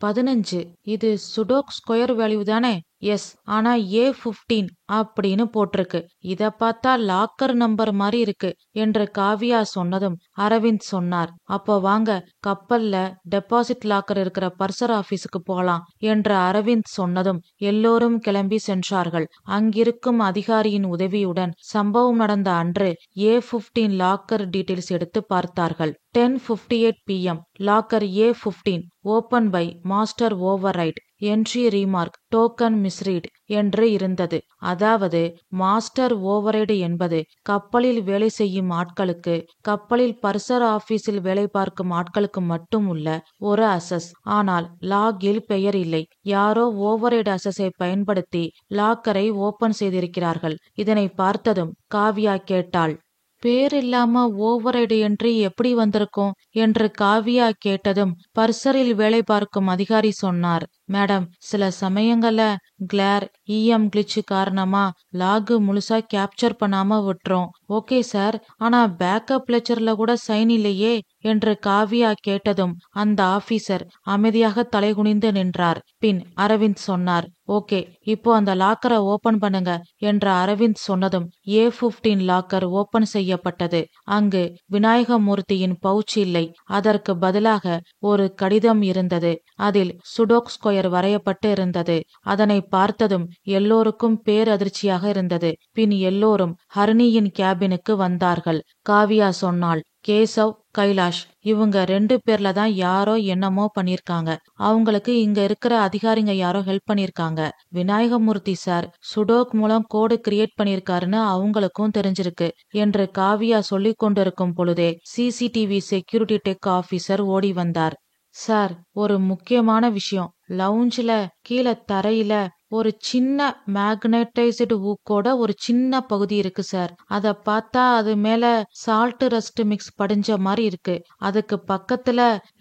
15, இது சுடோக் ஸ்கொயர் வேல்யூ தானே? எஸ், ஆனா A15 அப்படின்னு போட்டிருக்கு. இத பார்த்தா லாக்கர் நம்பர் மாதிரி இருக்கு என்று காவியா சொன்னதும் அரவிந்த் சொன்னார், அப்போ வாங்க, கப்பல்ல டெபாசிட் லாக்கர் இருக்கிற பர்சர் ஆபீஸுக்கு போகலாம் என்று அரவிந்த் சொன்னதும் எல்லோரும் கிளம்பி சென்றார்கள். அங்கிருக்கும் அதிகாரியின் உதவியுடன் சம்பவம் நடந்த அன்று A15 லாக்கர் டீடைல்ஸ் எடுத்து பார்த்தார்கள். 10:58 PM locker A15 open by master overwrite, entry remark, token misread என்று இருந்தது. அதாவது மாஸ்டர் ஓவரைடு என்பது கப்பலில் வேலை செய்யும் ஆட்களுக்கு, கப்பலில் பர்சர் ஆபீஸில் வேலை பார்க்கும் ஆட்களுக்கு மட்டும் உள்ள ஒரு அசஸ். ஆனால் லாகில் பெயர் இல்லை. யாரோ ஓவரைடு அசஸை பயன்படுத்தி லாக்கரை ஓபன் செய்திருக்கிறார்கள். இதனை பார்த்ததும் காவியா கேட்டாள், பேர் இல்லாம ஓவரைடு என்ட்ரி எப்படி வந்திருக்கும் என்று காவியா கேட்டதும் பர்சரில் வேலை பார்க்கும் அதிகாரி சொன்னார், மேடம், சில சமயங்கள்ல கிளேர் EM கிளிச் காரணமா லாகு முழுசா கேப்சர் பண்ணாம விட்டுரும். ஓகே சார், ஆனா பேக்கப் லெக்சர்ல கூட சைன் இல்லையே என்று காவியா கேட்டதும் அந்த ஆபீசர் அமைதியாக தலைகுனிந்து நின்றார். பின் அரவிந்த் சொன்னார், ஓகே, இப்போ அந்த லாக்கரை ஓபன் பண்ணுங்க என்ற அரவிந்த் சொன்னதும் A15 லாக்கர் ஓபன் செய்யப்பட்டது. அங்கு விநாயகமூர்த்தியின் பவுச் இல்லை. அதற்கு பதிலாக ஒரு கடிதம் இருந்தது. அதில் சுடோக் ஸ்கொயர் வரையப்பட்டு இருந்தது. அதனை பார்த்ததும் எல்லோருக்கும் பேரதிர்ச்சியாக இருந்தது. பின் எல்லோரும் ஹரிணியின் கேபினுக்கு வந்தார்கள். காவியா சொன்னாள், கேசவ், கைலாஷ் இவங்க 2 பேர்ல தான் யாரோ என்னமோ பண்ணிருக்காங்க. அவங்களுக்கு இங்க இருக்கிற அதிகாரிங்க யாரோ ஹெல்ப் பண்ணிருக்காங்க. விநாயகமூர்த்தி சார் சுடோக் மூலம் கோடு கிரியேட் பண்ணிருக்காருன்னு அவங்களுக்கும் தெரிஞ்சிருக்கு என்று காவியா சொல்லிக் கொண்டிருக்கும் பொழுதே CCTV செக்யூரிட்டி டெக் ஆபீசர் ஓடி வந்தார். சார், ஒரு முக்கியமான விஷயம். லவுஞ்சில கீழே தரையில ஒரு சின்ன மேக்னடைஸ்டு ஊக்கோட ஒரு சின்ன பகுதி இருக்கு சார். அத பார்த்தா அது மேல சால்ட் ரஸ்ட் மிக்ஸ் படிஞ்ச மாதிரி இருக்கு. அதுக்கு பக்கத்துல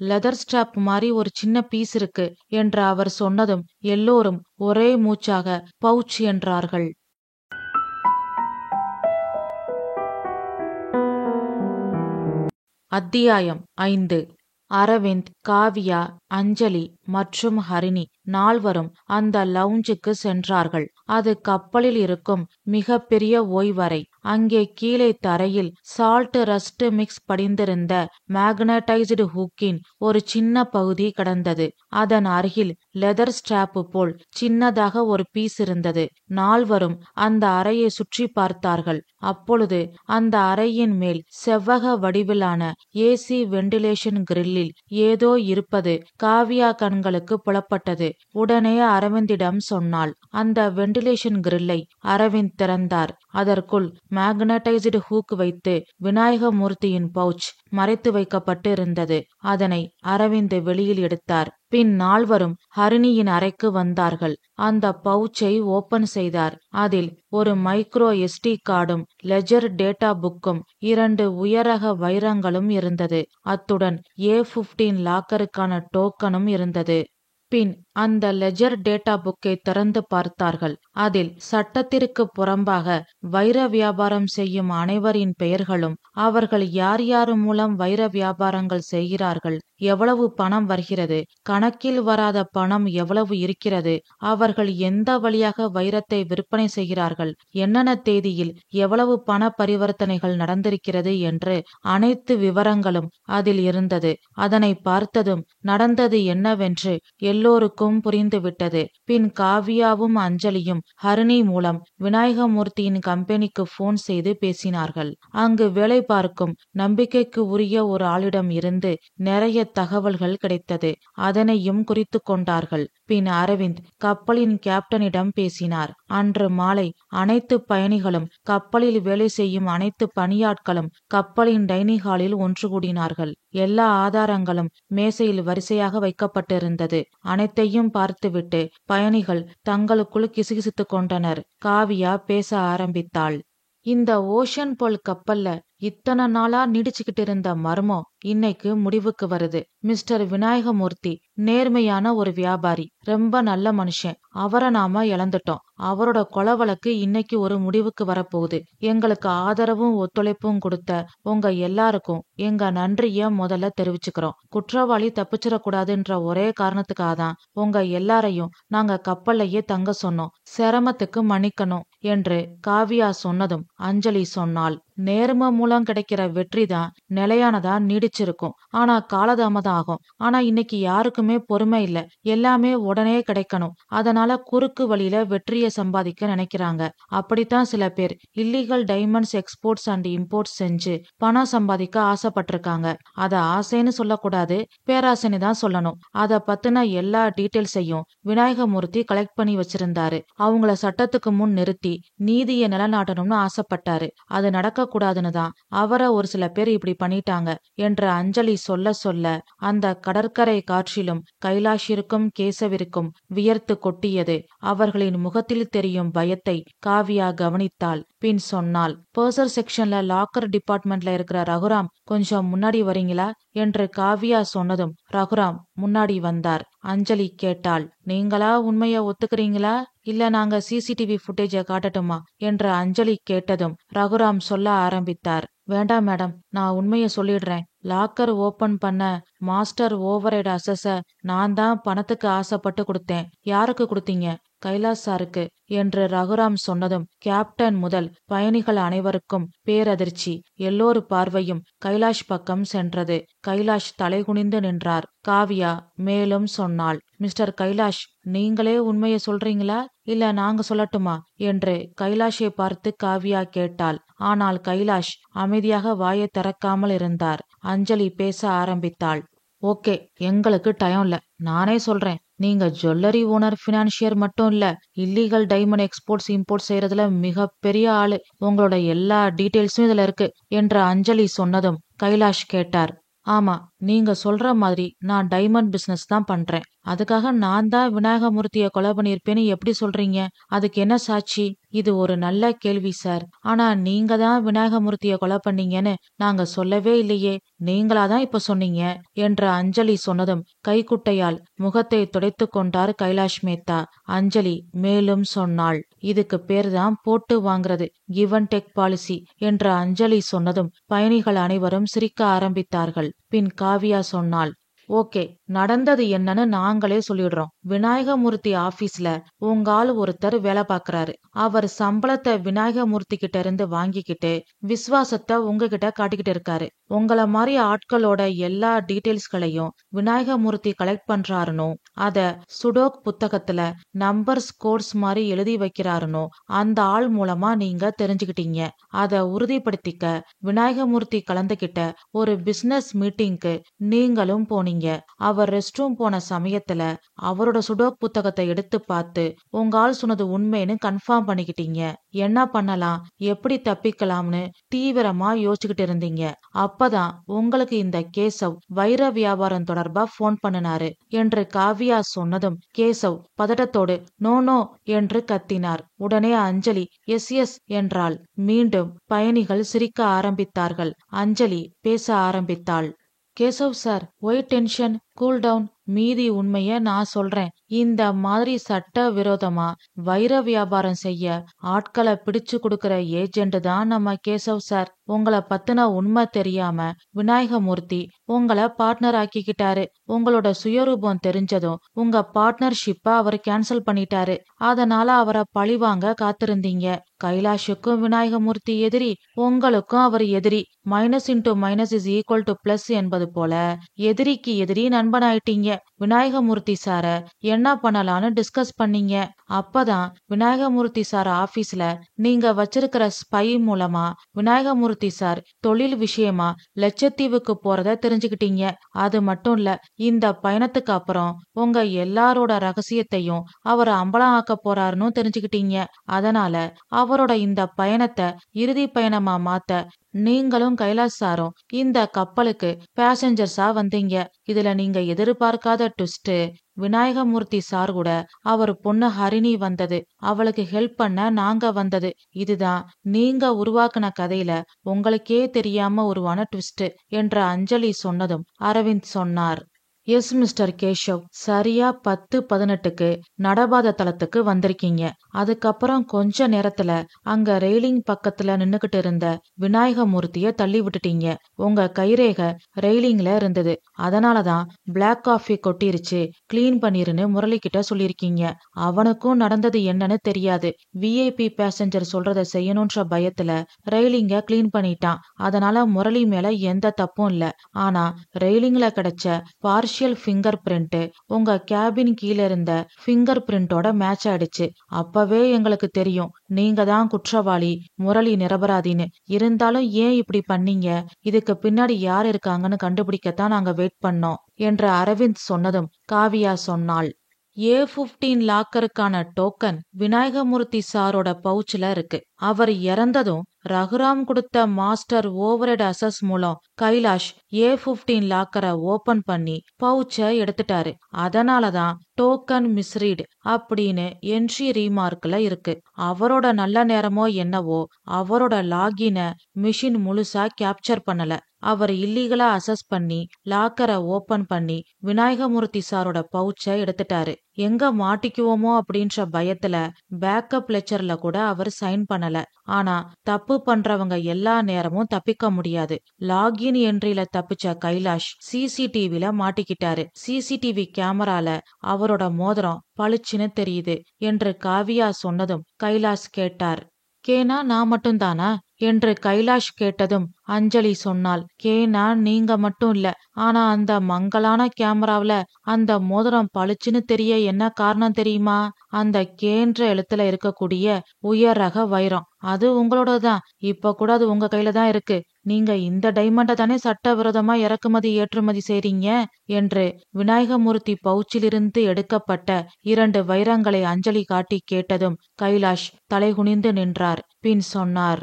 லெதர் ஸ்ட்ராப் மாதிரி ஒரு சின்ன பீஸ் இருக்கு என்று அவர் சொன்னதும் எல்லோரும் ஒரே மூச்சாக பவுச் என்றார்கள். அத்தியாயம் 5. அரவிந்த், காவியா, அஞ்சலி மற்றும் ஹரிணி நால்வரும் அந்த லவுஞ்சுக்கு சென்றார்கள். அது கப்பலில் இருக்கும் மிக பெரிய ஓய்வறை. அங்கே கீழே தரையில் சால்ட் ரஸ்ட் மிக்ஸ் படிந்திருந்த மேக்னடைஸ்டு ஹூக்கின் ஒரு சின்ன பகுதி கிடந்தது. அதன் அருகில் லெதர் ஸ்ட்ராப் போல் சின்னதாக ஒரு பீஸ் இருந்தது. நால்வரும் அந்த அறையை சுற்றி பார்த்தார்கள். அப்பொழுது அந்த அறையின் மேல் செவ்வக வடிவிலான ஏசி வெண்டிலேஷன் கிரில்லில் ஏதோ இருப்பது காவியா கண்களுக்கு புலப்பட்டது. உடனே அரவிந்திடம் சொன்னாள். அந்த வெண்டிலேஷன் கிரில்லை அரவிந்த் திறந்தார். அதற்குள் மேக்னடைஸ்டு ஹூக் வைத்து விநாயகமூர்த்தியின் பவுச் மறைத்து வைக்கப்பட்டு இருந்தது. அதனை அரவிந்த் வெளியில் எடுத்தார். பின் நால்வரும் ஹரிணியின் அறைக்கு வந்தார்கள். அந்த பவுச்சை ஓபன் செய்தார். அதில் ஒரு மைக்ரோ SD கார்டும் லெஜர் டேட்டா புக்கும் 2 உயரக வைரங்களும் இருந்தது. அத்துடன் A15 லாக்கருக்கான டோக்கனும் இருந்தது. பின் அந்த லெஜர் டேட்டா புக்கை திறந்து பார்த்தார்கள். அதில் சட்டத்திற்கு புறம்பாக வைர வியாபாரம் செய்யும் அனைவரின் பெயர்களும், அவர்கள் யார் யார் மூலம் வைர வியாபாரங்கள் செய்கிறார்கள், எவ்வளவு பணம் வருகிறது, கணக்கில் வராத பணம் எவ்வளவு இருக்கிறது, அவர்கள் எந்த வழியாக வைரத்தை விற்பனை செய்கிறார்கள், என்னென்ன தேதியில் எவ்வளவு பண பரிவர்த்தனைகள் நடந்திருக்கிறது என்று அனைத்து விவரங்களும் அதில் இருந்தது. அதனை பார்த்ததும் நடந்தது என்னவென்று எல்லோருக்கும் புரிந்துவிட்டது. பின் காவியாவும் அஞ்சலியும் ஹரிணி மூலம் விநாயகமூர்த்தியின் கம்பெனிக்கு போன் செய்து பேசினார்கள். அங்கு வேலை பார்க்கும் நம்பிக்கைக்கு உரிய ஒரு ஆளிடம் இருந்து நிறைய தகவல்கள் கிடைத்தது. அதனையும் குறித்து கொண்டார்கள். பின் அரவிந்த் கப்பலின் கேப்டனிடம் பேசினார். அன்று மாலை அனைத்து பயணிகளும், கப்பலில் வேலை செய்யும் அனைத்து பணியாட்களும் கப்பலின் டைனிங் ஹாலில் ஒன்று கூடினார்கள். எல்லா ஆதாரங்களும் மேசையில் வரிசையாக வைக்கப்பட்டிருந்தது. அனைத்தையும் பார்த்துவிட்டு பயணிகள் தங்களுக்குள் கிசுகிசுத்துக் கொண்டனர். காவியா பேச ஆரம்பித்தாள். இந்த ஓஷன் போல் கப்பல்ல இத்தனை நாளா நீடிச்சுக்கிட்டு இருந்த மர்மம் இன்னைக்கு முடிவுக்கு வருது. மிஸ்டர் விநாயகமூர்த்தி நேர்மையான ஒரு வியாபாரி, ரொம்ப நல்ல மனுஷன். அவரை நாம இழந்துட்டோம். அவரோட கொலை வழக்கு இன்னைக்கு ஒரு முடிவுக்கு வரப்போகுது. எங்களுக்கு ஆதரவும் ஒத்துழைப்பும் கொடுத்த உங்க எல்லாருக்கும் எங்க நன்றிய முதல்ல தெரிவிச்சுக்கிறோம். குற்றவாளி தப்பிச்சிடக்கூடாதுன்ற ஒரே காரணத்துக்காக தான் உங்க எல்லாரையும் நாங்க கப்பல்லையே தங்க சொன்னோம். சிரமத்துக்கு மன்னிக்கணும் என்று காவியா சொன்னதும் அஞ்சலி சொன்னாள். நேர்மை மூலம் கிடைக்கிற வெற்றி தான் நிலையானதா நீடிச்சிருக்கும். ஆனா காலதாமதம் ஆகும். ஆனா இன்னைக்கு யாருக்குமே பொறுமை இல்ல. எல்லாமே உடனே கிடைக்கணும். அதனால குறுக்கு வழியில வெற்றியை சம்பாதிக்க நினைக்கிறாங்க. அப்படித்தான் சில பேர் illegal diamonds exports and imports செஞ்சு பணம் சம்பாதிக்க ஆசைப்பட்டிருக்காங்க. அத ஆசைன்னு சொல்லக்கூடாது, பேராசைன்னு தான் சொல்லணும். அத பத்தின எல்லா டீட்டெயில்ஸையும் விநாயகமூர்த்தி கலெக்ட் பண்ணி வச்சிருந்தாரு. அவங்கள சட்டத்துக்கு முன் நிறுத்தி நீதியை நிலநாட்டணும்னு ஆசைப்பட்டாரு. அது நடக்க கூடாதுன்னு தான் அவரை ஒரு சில பேர் இப்படி பண்ணிட்டாங்க என்று அஞ்சலி சொல்ல சொல்ல அந்த கடற்கரை காற்றிலும் கைலாஷிற்கும் கேசவிற்கும் வியர்த்து கொட்டியது. அவர்களின் முகத்தில் தெரியும் பயத்தை காவியா கவனித்தாள். பின் சொன்னாள். பர்சர் செக்ஷன்ல லாக்கர் டிபார்ட்மெண்ட்ல இருக்கிற ரகுராம் கொஞ்சம் முன்னாடி வரீங்களா என்று காவியா சொன்னதும் ரகுராம் முன்னாடி வந்தார். அஞ்சலி கேட்டாள். நீங்களா உண்மைய ஒத்துக்கிறீங்களா, இல்ல நாங்க CCTV ஃபுட்டேஜ காட்டட்டுமா என்று அஞ்சலி கேட்டதும் ரகுராம் சொல்ல ஆரம்பித்தார். வேண்டாம் மேடம், நான் உண்மைய சொல்லிடுறேன். லாக்கர் ஓபன் பண்ண மாஸ்டர் ஓவரைட் அசஸ நான் தான் பணத்துக்கு ஆசைப்பட்டு கொடுத்தேன். யாருக்கு கொடுத்தீங்க? கைலாஷ் சாருக்கு என்று ரகுராம் சொன்னதும் கேப்டன் முதல் பயணிகள் அனைவருக்கும் பேரதிர்ச்சி. எல்லோரு பார்வையும் கைலாஷ் பக்கம் சென்றது. கைலாஷ் தலைகுனிந்து நின்றார். காவியா மேலும் சொன்னாள். மிஸ்டர் கைலாஷ், நீங்களே உண்மையை சொல்றீங்களா, இல்ல நாங்க சொல்லட்டுமா என்று கைலாஷை பார்த்து காவியா கேட்டாள். ஆனால் கைலாஷ் அமைதியாக வாயை திறக்காமல் இருந்தார். அஞ்சலி பேச ஆரம்பித்தாள். ஓகே, எங்களுக்கு டைம் இல்ல, நானே சொல்றேன். நீங்க ஜுவல்லரி ஓனர் பினான்சியர் மட்டும் இல்ல, இல்லீகல் டைமண்ட் எக்ஸ்போர்ட்ஸ் இம்போர்ட் செய்யறதுல மிக பெரிய ஆளு. உங்களோட எல்லா டீட்டெயில்ஸும் இதுல இருக்கு என்று அஞ்சலி சொன்னதும் கைலாஷ் கேட்டார். ஆமா, நீங்க சொல்ற மாதிரி நான் டைமண்ட் பிசினஸ் தான் பண்றேன். அதுக்காக நான் தான் விநாயகமூர்த்திய கொலை பண்ணியிருப்பேன்னு எப்படி சொல்றீங்க? அதுக்கு என்ன சாட்சி? இது ஒரு நல்ல கேள்வி சார். ஆனா நீங்க தான் விநாயகமூர்த்திய கொலை பண்ணீங்கன்னு நாங்க சொல்லவே இல்லையே. நீங்களா தான் இப்ப சொன்னீங்க என்று அஞ்சலி சொன்னதும் கைக்குட்டையால் முகத்தை துடைத்து கொண்டார் கைலாஷ் மேத்தா. அஞ்சலி மேலும் சொன்னாள், இதுக்கு பேர்தான் போட்டு வாங்குறது, கிவ் அண்ட் டேக் பாலிசி என்று அஞ்சலி சொன்னதும் பயணிகள் அனைவரும் சிரிக்க ஆரம்பித்தார்கள். பின் காவியா சொன்னாள், ஓகே, நடந்தது என்னன்னு நாங்களே சொல்லிடுறோம். விநாயகமூர்த்தி ஆபீஸ்ல உங்க ஆள் ஒருத்தர் வேலை பாக்குறாரு. அவர் சம்பளத்தை விநாயகமூர்த்தி கிட்ட இருந்து வாங்கிக்கிட்டு விசுவாசத்தை உங்ககிட்ட காட்டிக்கிட்டு இருக்காரு. உங்கள மாதிரி ஆட்களோட எல்லா டீடைல்ஸ்களையும் விநாயகமூர்த்தி கலெக்ட் பண்றாருனோ, அத சுடோக் புத்தகத்துல நம்பர்ஸ் கோட்ஸ் மாதிரி எழுதி வைக்கிறாருனோ அந்த ஆள் மூலமா நீங்க தெரிஞ்சுக்கிட்டீங்க. அத உறுதிப்படுத்திக்க விநாயகமூர்த்தி கலந்துகிட்ட ஒரு பிசினஸ் மீட்டிங்க்கு நீங்களும் போனீங்க. அவர் ரெஸ்ட் ரூம் போன சமயத்துல அவரோட சுடோக் புத்தகத்தை எடுத்து பார்த்து உங்க ஆள் சொன்னது உண்மைன்னு கன்ஃபார்ம் பண்ணிக்கிட்டீங்க. என்ன பண்ணலாம், எப்படி தப்பிக்கலாம்னு தீவிரமா யோசிச்சுக்கிட்டு இருந்தீங்க. அப்பதான் உங்களுக்கு இந்த கேசவ் வைர வியாபாரம் தொடர்பா போன் பண்ணினாரு என்று காவியா சொன்னதும் கேசவ் பதட்டத்தோடு நோ நோ என்று கத்தினார். உடனே அஞ்சலி எஸ் எஸ் என்றாள். மீண்டும் பயணிகள் சிரிக்க ஆரம்பித்தார்கள். அஞ்சலி பேச ஆரம்பித்தாள். Keshav sir, why tension, cool down. மீதி உண்மைய நான் சொல்றேன். இந்த மாதிரி சட்ட விரோதமா வைர வியாபாரம் செய்ய ஆட்களை பிடிச்சு கொடுக்கற ஏஜென்ட் தான் நம்ம கேசவ் சார். உங்களை பத்தின உண்மை தெரியாம விநாயகமூர்த்தி உங்களை பார்ட்னர் ஆக்கிக்கிட்டாரு. உங்களோட சுயரூபம் தெரிஞ்சதும் உங்க பார்ட்னர்ஷிப்ப அவர் கேன்சல் பண்ணிட்டாரு. அதனால அவரை பழிவாங்க காத்திருந்தீங்க. கைலாஷுக்கும் விநாயகமூர்த்தி எதிரி, உங்களுக்கும் அவர் எதிரி. Minus into minus is equal to plus என்பது போல எதிரிக்கு எதிரி நண்பனாயிட்டீங்க. விநாயகமூர்த்தி சார என்ன பண்ணலான்னு டிஸ்கஸ் பண்ணீங்க. அப்பதான் விநாயகமூர்த்தி சார் ஆபீஸ்ல நீங்க வச்சிருக்கிற ஸ்பை மூலமா விநாயகமூர்த்தி சார் தொழில் விஷயமா லட்சத்தீவுக்கு போறத தெரிஞ்சுக்கிட்டீங்க. அது மட்டும் இல்ல, இந்த பயணத்துக்கு அப்புறம் உங்க எல்லாரோட ரகசியத்தையும் அவர் அம்பலம் ஆக்க போறாருன்னு தெரிஞ்சுக்கிட்டீங்க. அதனால அவரோட இந்த பயணத்தை இறுதி பயணமா மாத்த நீங்களும் கைலாஷ் சாரும் இந்த கப்பலுக்கு பேசஞ்சர்ஸா வந்தீங்க. இதுல நீங்க எதிர்பார்க்காத ட்விஸ்ட், விநாயகமூர்த்தி சார் கூட அவர் பொண்ணு ஹரிணி வந்தது, அவளுக்கு ஹெல்ப் பண்ண நாங்க வந்தது. இதுதான் நீங்க உருவாக்குன கதையில உங்களுக்கே தெரியாம உருவான ட்விஸ்ட் என்று அஞ்சலி சொன்னதும் அரவிந்த் சொன்னார். எஸ் மிஸ்டர் கேஷவ், சரியா 10:18க்கு நடபாத தளத்துக்கு வந்திருக்கீங்க. அதுக்கப்புறம் கொஞ்ச நேரத்துல அங்க ரெயிலிங் பக்கத்துல நின்னுகிட்டு இருந்த விநாயகமூர்த்திய தள்ளி விட்டுட்டீங்க. உங்க கைரேக ரெயிலிங்ல இருந்தது. அதனாலதான் பிளாக் காஃபி கொட்டிருச்சு, கிளீன் பண்ணிருன்னு முரளி கிட்ட சொல்லிருக்கீங்க. அவனுக்கும் நடந்தது என்னன்னு தெரியாது. விஐபி பேசஞ்சர் சொல்றத செய்யணும்ன்ற பயத்துல ரெயிலிங்க கிளீன் பண்ணிட்டான். அதனால முரளி மேல எந்த தப்பும் இல்ல. ஆனா ரெயிலிங்ல கிடைச்ச பார்ஷியல் ஃபிங்கர் பிரிண்ட் உங்க கேபின் கீழே இருந்த ஃபிங்கர் பிரிண்டோட மேட்ச் ஆயிடுச்சு. அப்பவே எங்களுக்கு தெரியும் நீங்க தான் குற்றவாளி, முரளி நிரபராதின்னு. இருந்தாலும் ஏன் இப்படி பண்ணீங்க, இதுக்கு பின்னாடி யார் இருக்காங்கன்னு கண்டுபிடிக்கத்தான் நாங்க வெயிட் பண்ணோம் என்று அரவிந்த் சொன்னதும் காவியா சொன்னாள். A15 லாக்கருக்கான டோக்கன் விநாயகமூர்த்தி சாரோட பவுச்ல இருக்கு. அவர் இறந்ததும் ரகுராம் கொடுத்த மாஸ்டர் ஓவர்ஹெட் அசஸ் மூலம் கைலாஷ் A15 லாக்கரை ஓபன் பண்ணி பவுச்ச எடுத்துட்டாரு. அதனாலதான் டோக்கன் மிஸ்ரீட் அப்படின்னு என்ட்ரி ரீமார்க்ல இருக்கு. அவரோட நல்ல நேரமோ என்னவோ அவரோட லாகின மிஷின் முழுசா கேப்சர் பண்ணல. அவர் இல்லீகலா அசஸ் பண்ணி லாக்கரை ஓபன் பண்ணி விநாயகமூர்த்தி சாரோட பவுச்ச எடுத்துட்டாரு. எங்க மாட்டிக்குவோமோ அப்படின்ற பயத்துல பேக்கப் லெச்சர்ல கூட அவர் சைன் பண்ணல. ஆனா தப்பு பண்றவங்க எல்லா நேரமும் தப்பிக்க முடியாது. லாகின் என்ட்ரில தப்பிச்ச கைலாஷ் சிசிடிவில மாட்டிக்கிட்டாரு. சிசிடிவி கேமரால அவரோட மோதிரம் பளிச்சுன்னு தெரியுது என்று காவியா சொன்னதும் கைலாஷ் கேட்டார். கேனா நான் மட்டும்தானா என்று கைலாஷ் கேட்டதும் அஞ்சலி சொன்னாள். கேனா நீங்க மட்டும் இல்ல, ஆனா அந்த மங்கலான கேமராவில அந்த மோதிரம் பளிச்சுன்னு தெரிய என்ன காரணம் தெரியுமா? அந்த கேன்ற எழுத்துல இருக்கக்கூடிய உயர் ரக வைரம் அது உங்களோடதான். இப்ப கூட அது உங்க கையில தான் இருக்கு. நீங்க இந்த டைமண்ட தானே சட்டவிரோதமா இறக்குமதி ஏற்றுமதி செய்றீங்க என்று விநாயகமூர்த்தி பவுச்சிலிருந்து எடுக்கப்பட்ட 2 வைரங்களை அஞ்சலி காட்டி கேட்டதும் கைலாஷ் தலைகுனிந்து நின்றார். பின் சொன்னார்,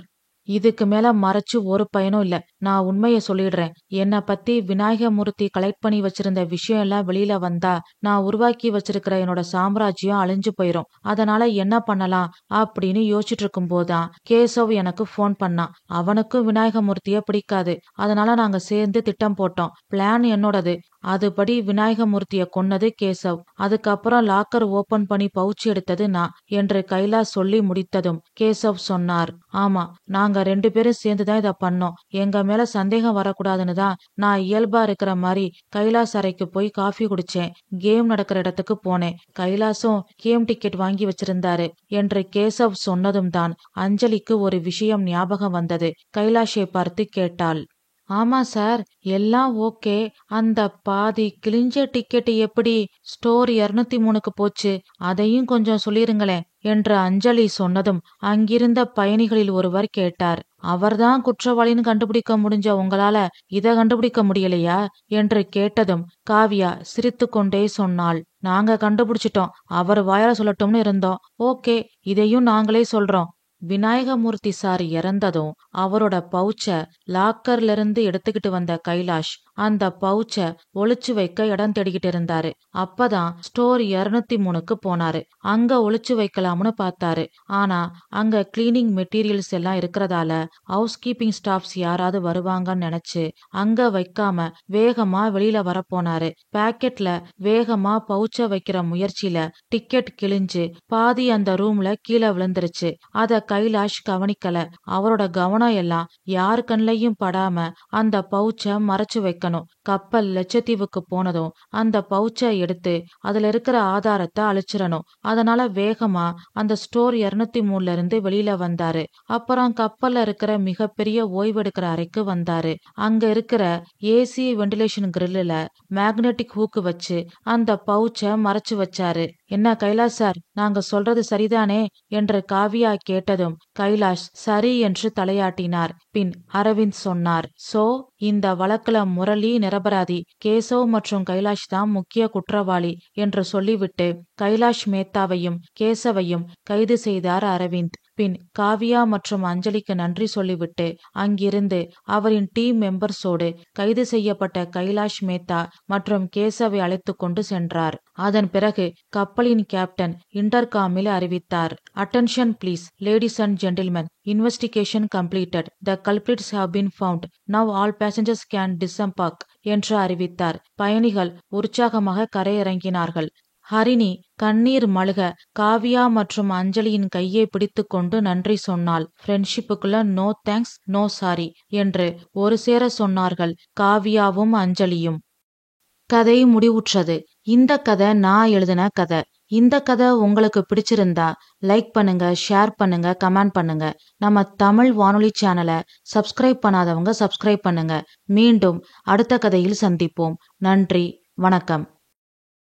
இதுக்கு மேல மறைச்சு ஒரு பயனும் இல்ல. நான் உண்மையை சொல்லிடுறேன். என்னை பத்தி விநாயகமூர்த்தி கலெக்ட் பண்ணி வச்சிருந்த விஷயம் எல்லாம் வெளியில வந்தா நான் உருவாக்கி வச்சிருக்கிற என்னோட சாம்ராஜ்யம் அழிஞ்சு போயிரும். அதனால என்ன பண்ணலாம் அப்படின்னு யோசிச்சுட்டு இருக்கும் போதுதான் கேசவ் எனக்கு போன் பண்ணான். அவனுக்கும் விநாயகமூர்த்திய பிடிக்காது. அதனால நாங்க சேர்ந்து திட்டம் போட்டோம். பிளான் என்னோடது. அதுபடி விநாயகமூர்த்திய கொன்னது கேசவ். அதுக்கப்புறம் லாக்கர் ஓபன் பண்ணி பவுச் எடுத்தது நான் என்று கைலாஷ் சொல்லி முடித்ததும் கேசவ் சொன்னார். ஆமா, நாங்க 2 பேரும் சேர்ந்துதான் இத பண்ணோம். எங்க மேல சந்தேகம் வரக்கூடாதுன்னு தான் நான் இயல்பா இருக்கிற மாதிரி கைலாஷ் அறைக்கு போய் காஃபி குடிச்சேன். கேம் நடக்கிற இடத்துக்கு போனேன். கைலாசும் கேம் டிக்கெட் வாங்கி வச்சிருந்தாரு என்று கேசவ் சொன்னதும் தான் அஞ்சலிக்கு ஒரு விஷயம் ஞாபகம் வந்தது. கைலாஷை பார்த்து கேட்டாள். ஆமா சார், எல்லாம் ஓகே. அந்த பாதி கிழிஞ்ச டிக்கெட் எப்படி ஸ்டோர் 203க்கு போச்சு? அதையும் கொஞ்சம் சொல்லிருங்களேன் என்று அஞ்சலி சொன்னதும் அங்கிருந்த பயணிகளில் ஒருவர் கேட்டார். அவர்தான் குற்றவாளின்னு கண்டுபிடிக்க முடிஞ்ச உங்களால இத கண்டுபிடிக்க முடியலையா என்று கேட்டதும் காவியா சிரித்து கொண்டே சொன்னாள். நாங்க கண்டுபிடிச்சிட்டோம். அவர் வாயால சொல்லட்டும்னு இருந்தோம். ஓகே, இதையும் நாங்களே சொல்றோம். விநாயகமூர்த்தி சார் இறந்ததும் அவரோட பவுச்ச லாக்கர்ல இருந்து எடுத்துக்கிட்டு வந்த கைலாஷ் அந்த பவுச்ச ஒளிச்சு வைக்க இடம் தேடிக்கிட்டு இருந்தாரு. அப்பதான் ஸ்டோர் 203க்கு போனாரு. அங்க ஒளிச்சு வைக்கலாம்னு பார்த்தாரு. ஆனா அங்க கிளீனிங் மெட்டீரியல்ஸ் எல்லாம் இருக்கிறதால ஹவுஸ் கீப்பிங் ஸ்டாஃப்ஸ் யாராவது வருவாங்கன்னு நினைச்சு அங்க வைக்காம வேகமா வெளியில வரப்போனாரு. பாக்கெட்ல வேகமா பவுச்ச வைக்கிற முயற்சியில டிக்கெட் கிழிஞ்சு பாதி அந்த ரூம்ல கீழே விழுந்துருச்சு. அத கைலாஷ் கவனிக்கல. அவரோட கவனம் எல்லாம் யாரு கண்லையும் படாம அந்த பவுச்ச மறைச்சு வைக்கணும். கப்பல் லட்சத்தீவுக்கு போனதும் அந்த பவுச்ச எடுத்து அதுல இருக்கிற ஆதாரத்தை அழிச்சிடணும். அதனால வேகமா அந்த ஸ்டோர் 203ல இருந்து வெளியில வந்தாரு. அப்புறம் கப்பல்ல இருக்கிற மிகப்பெரிய ஓய்வெடுக்கிற அறைக்கு வந்தாரு. அங்க இருக்கிற ஏசி வெண்டிலேஷன் கிரில்லுல மேக்னெட்டிக் ஹூக்கு வச்சு அந்த பவுச்ச மறைச்சு வச்சாரு. என்ன கைலாஷ் சார், நாங்க சொல்றது சரிதானே என்று காவியா கேட்டதும் கைலாஷ் சரி என்று தலையாட்டினார். பின் அரவிந்த் சொன்னார். சோ இந்த வழக்குல முரளி நிரபராதி, கேசவ் மற்றும் கைலாஷ் தான் முக்கிய குற்றவாளி என்று சொல்லிவிட்டு கைலாஷ் மேத்தாவையும் கேசவையும் கைது செய்தார் அரவிந்த். பின் காவியா மற்றும் அஞ்சலிக்கு நன்றி சொல்லிவிட்டு அங்கிருந்து அவரின் டீம் மெம்பர்ஸோடு கைது செய்யப்பட்ட கைலாஷ் மேத்தா மற்றும் கேசவை அழைத்து கொண்டு சென்றார். அதன் பிறகு கப்பலின் கேப்டன் இன்டர்காமில் அறிவித்தார். Attention please ladies and gentlemen, investigation completed. The culprits have been found. Now all passengers can disembark என்று அறிவித்தார். பயணிகள் உற்சாகமாக கரையிறங்கினார்கள். ஹரிணி கண்ணீர் மல்க காவியா மற்றும் அஞ்சலியின் கையை பிடித்து கொண்டு நன்றி சொன்னாள். ஃப்ரெண்ட்ஷிப்புக்குள்ள நோ தேங்க்ஸ் நோ சாரி என்று ஒரு சேர சொன்னார்கள் காவியாவும் அஞ்சலியும். கதை முடிவுற்றது. இந்த கதை நான் எழுதின கதை. இந்த கதை உங்களுக்கு பிடிச்சிருந்தா லைக் பண்ணுங்க, ஷேர் பண்ணுங்க, கமெண்ட் பண்ணுங்க. நம்ம தமிழ் வானொலி சேனலை சப்ஸ்கிரைப் பண்ணாதவங்க சப்ஸ்கிரைப் பண்ணுங்க. மீண்டும் அடுத்த கதையில் சந்திப்போம். நன்றி, வணக்கம்.